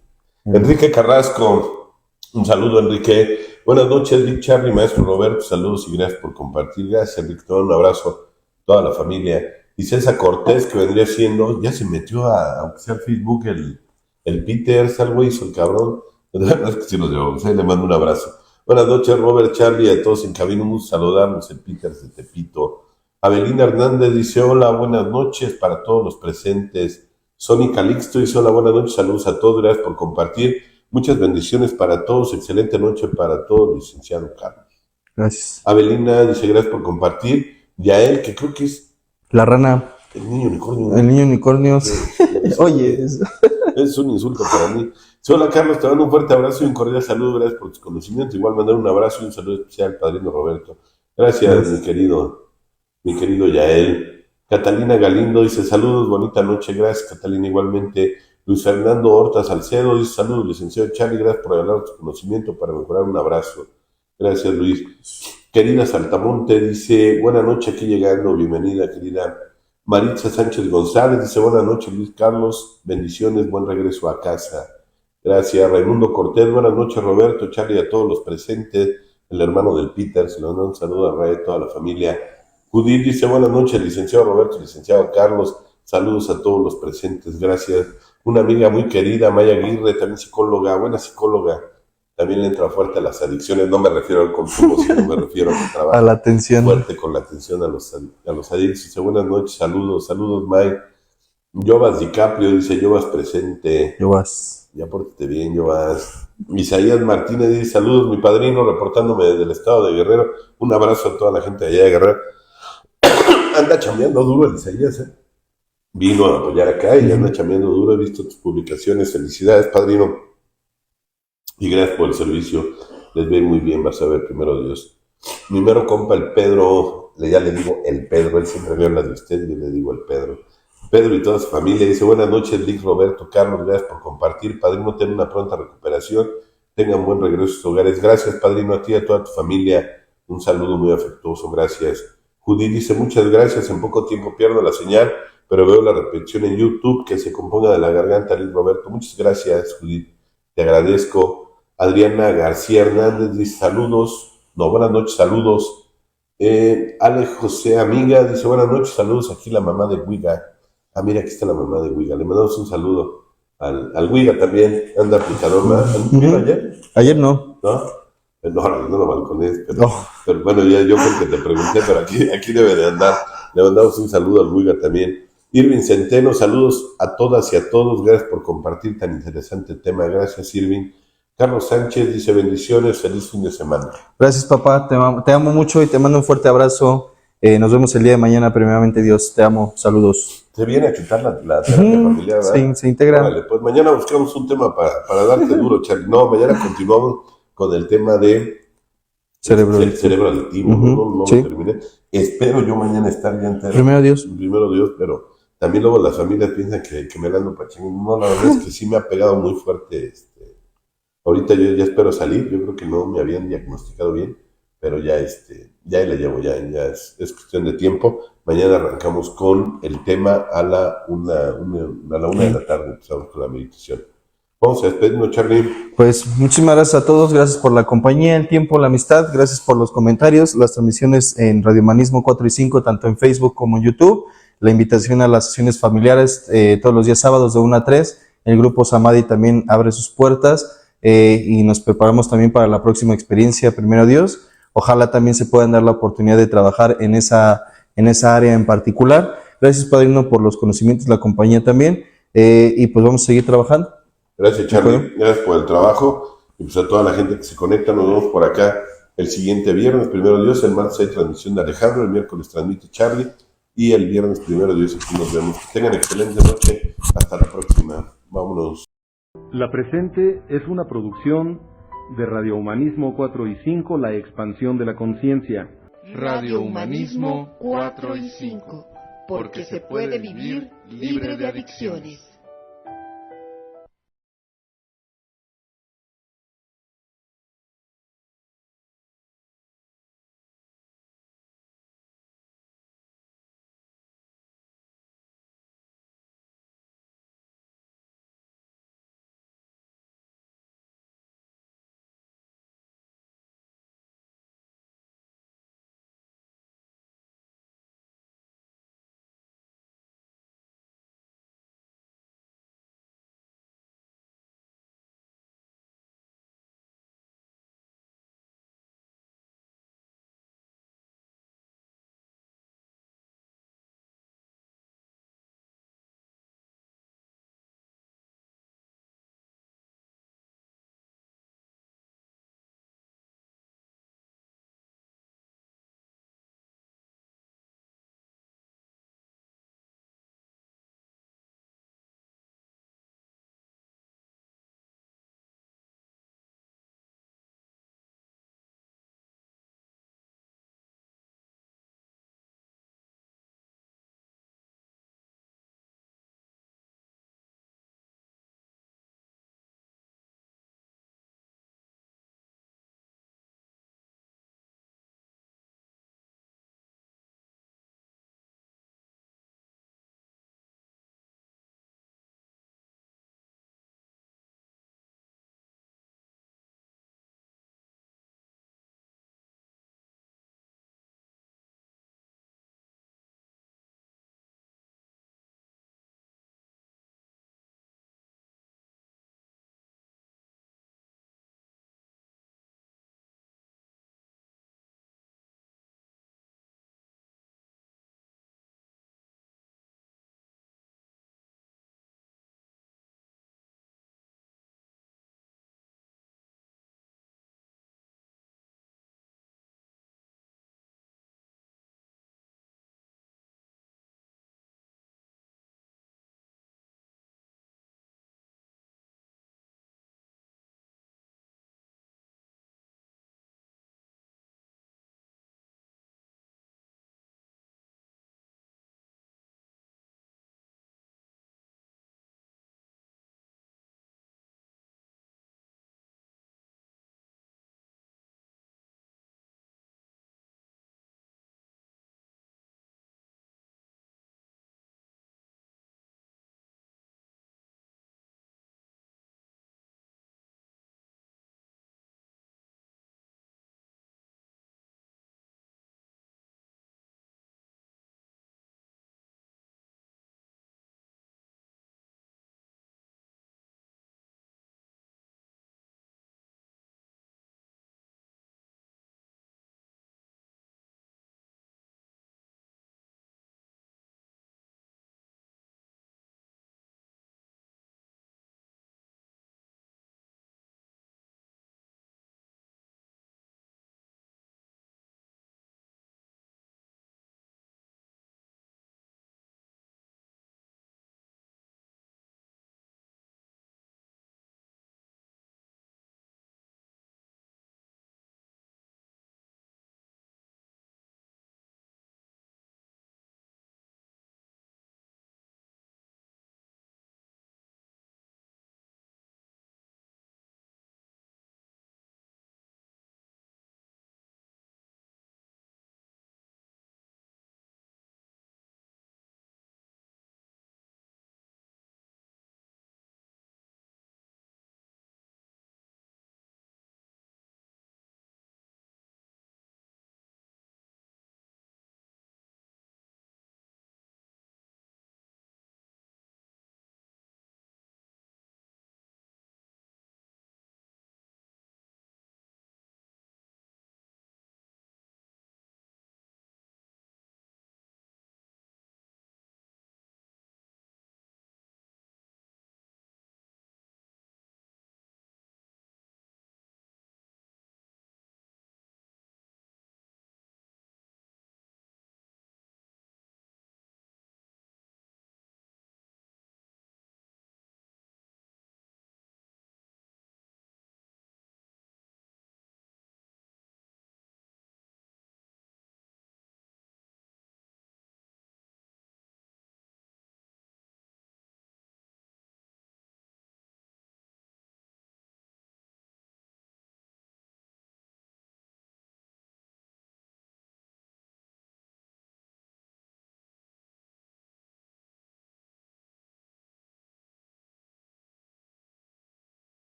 Enrique Carrasco, un saludo, Enrique. Buenas noches, Rick, Charlie, maestro Roberto, saludos y gracias por compartir. Gracias, Enrique, te mando un abrazo a toda la familia. Y César Cortés, que vendría siendo, ya se metió aunque sea Facebook, el Peters, algo hizo el cabrón. Es que sí nos llevamos, le mando un abrazo. Buenas noches, Robert, Charlie, a todos en cabina, un saludarnos, el Peters de Tepito. Abelina Hernández dice, hola, buenas noches para todos los presentes. Sony Calixto dice, hola, buenas noches, saludos a todos, gracias por compartir. Muchas bendiciones para todos, excelente noche para todos, licenciado Carlos. Gracias. Abelina dice, gracias por compartir. Yael, que creo que es... La rana. El niño unicornio. El niño unicornio. Oye. Es un insulto para mí. Hola, Carlos, te mando un fuerte abrazo y un cordial saludo, gracias por tus conocimientos. Igual mandar un abrazo y un saludo especial al padrino Roberto. Gracias, mi querido Yael. Catalina Galindo dice, saludos, bonita noche, gracias, Catalina, igualmente. Luis Fernando Horta Salcedo dice, saludos, licenciado Charlie, gracias por regalar tu conocimiento para mejorar, un abrazo. Gracias, Luis. Querida Saltamonte dice, buena noche, aquí llegando, bienvenida, querida. Maritza Sánchez González dice, buenas noches, Luis Carlos, bendiciones, buen regreso a casa. Gracias, Raimundo Cortés, buenas noches, Roberto, Charlie, a todos los presentes, el hermano del Peter, se le manda un saludo a Ray, a toda la familia. Judith dice, buenas noches, licenciado Roberto, licenciado Carlos, saludos a todos los presentes, gracias. Una amiga muy querida, Maya Aguirre, también psicóloga, buena psicóloga, también le entra fuerte a las adicciones, no me refiero al consumo, sino me refiero al trabajo. A la atención. Fuerte con la atención a los adictos. Dice, buenas noches, saludos, Mike. Jovas DiCaprio dice, Jovas presente. Jovas. Ya pórtate bien, Jovas. Isaías Martínez dice, saludos, mi padrino, reportándome desde el estado de Guerrero. Un abrazo a toda la gente de allá de Guerrero. Anda chambeando duro el Isaías, Vino a apoyar acá y anda chambeando duro. He visto tus publicaciones. Felicidades, padrino. Y gracias por el servicio. Les ve muy bien, vas a ver, primero Dios. Mi mero compa, el Pedro, ya le digo el Pedro, él siempre me habla de usted y yo le digo el Pedro. Pedro y toda su familia dice, buenas noches, Lick, Roberto, Carlos, gracias por compartir. Padrino, ten una pronta recuperación, tengan buen regreso a sus hogares. Gracias, padrino, a ti y a toda tu familia. Un saludo muy afectuoso, gracias. Judith dice, muchas gracias, en poco tiempo pierdo la señal, pero veo la repetición en YouTube, que se componga de la garganta, Lick, Roberto. Muchas gracias, Judith, te agradezco. Adriana García Hernández dice, saludos, no, buenas noches, saludos. Ale José Amiga dice, buenas noches, saludos, aquí la mamá de Huiga. Ah, mira, aquí está la mamá de Huiga. Le mandamos un saludo al Huiga también. Anda aplicador, ¿no? ¿Ayer? Ayer no. ¿No? No lo balcones, pero bueno, ya yo creo que te pregunté, pero aquí debe de andar. Le mandamos un saludo al Huiga también. Irving Centeno, saludos a todas y a todos. Gracias por compartir tan interesante tema. Gracias, Irving. Carlos Sánchez dice, bendiciones, feliz fin de semana. Gracias, papá, te amo mucho y te mando un fuerte abrazo. Nos vemos el día de mañana, primeramente Dios, te amo, saludos. Se viene a quitar la terapia familiar, ¿verdad? Sí, se integra. Vale, pues mañana buscamos un tema para darte duro, Charlie. No, mañana continuamos con el tema de cerebro adictivo, no sí. Lo terminé. Espero yo mañana estar ya entero. Primero Dios, pero también luego las familias piensan que me la ando pachangando. No, la verdad es que sí me ha pegado muy fuerte. Ahorita yo ya espero salir, yo creo que no me habían diagnosticado bien, pero ya le llevo, ya es cuestión de tiempo. Mañana arrancamos con el tema a la una de la tarde, empezamos con la meditación. Vamos a despedirnos, Charlie. Pues muchísimas gracias a todos, gracias por la compañía, el tiempo, la amistad, gracias por los comentarios, las transmisiones en Radio Humanismo 4 y 5, tanto en Facebook como en YouTube, la invitación a las sesiones familiares todos los días sábados de 1 a 3, el grupo Samadhi también abre sus puertas y nos preparamos también para la próxima experiencia, primero Dios. Ojalá también se puedan dar la oportunidad de trabajar en esa área en particular. Gracias, padrino, por los conocimientos, la compañía también, y pues vamos a seguir trabajando. Gracias, Charlie. Gracias por el trabajo. Y pues a toda la gente que se conecta, nos vemos por acá el siguiente viernes, primero Dios. El martes hay transmisión de Alejandro, el miércoles transmite Charlie y el viernes, primero Dios, aquí nos vemos. Que tengan excelente noche. Hasta la próxima. Vámonos. La presente es una producción de Radio Humanismo 4 y 5, la expansión de la conciencia. Radio Humanismo 4 y 5, porque se puede vivir libre de adicciones.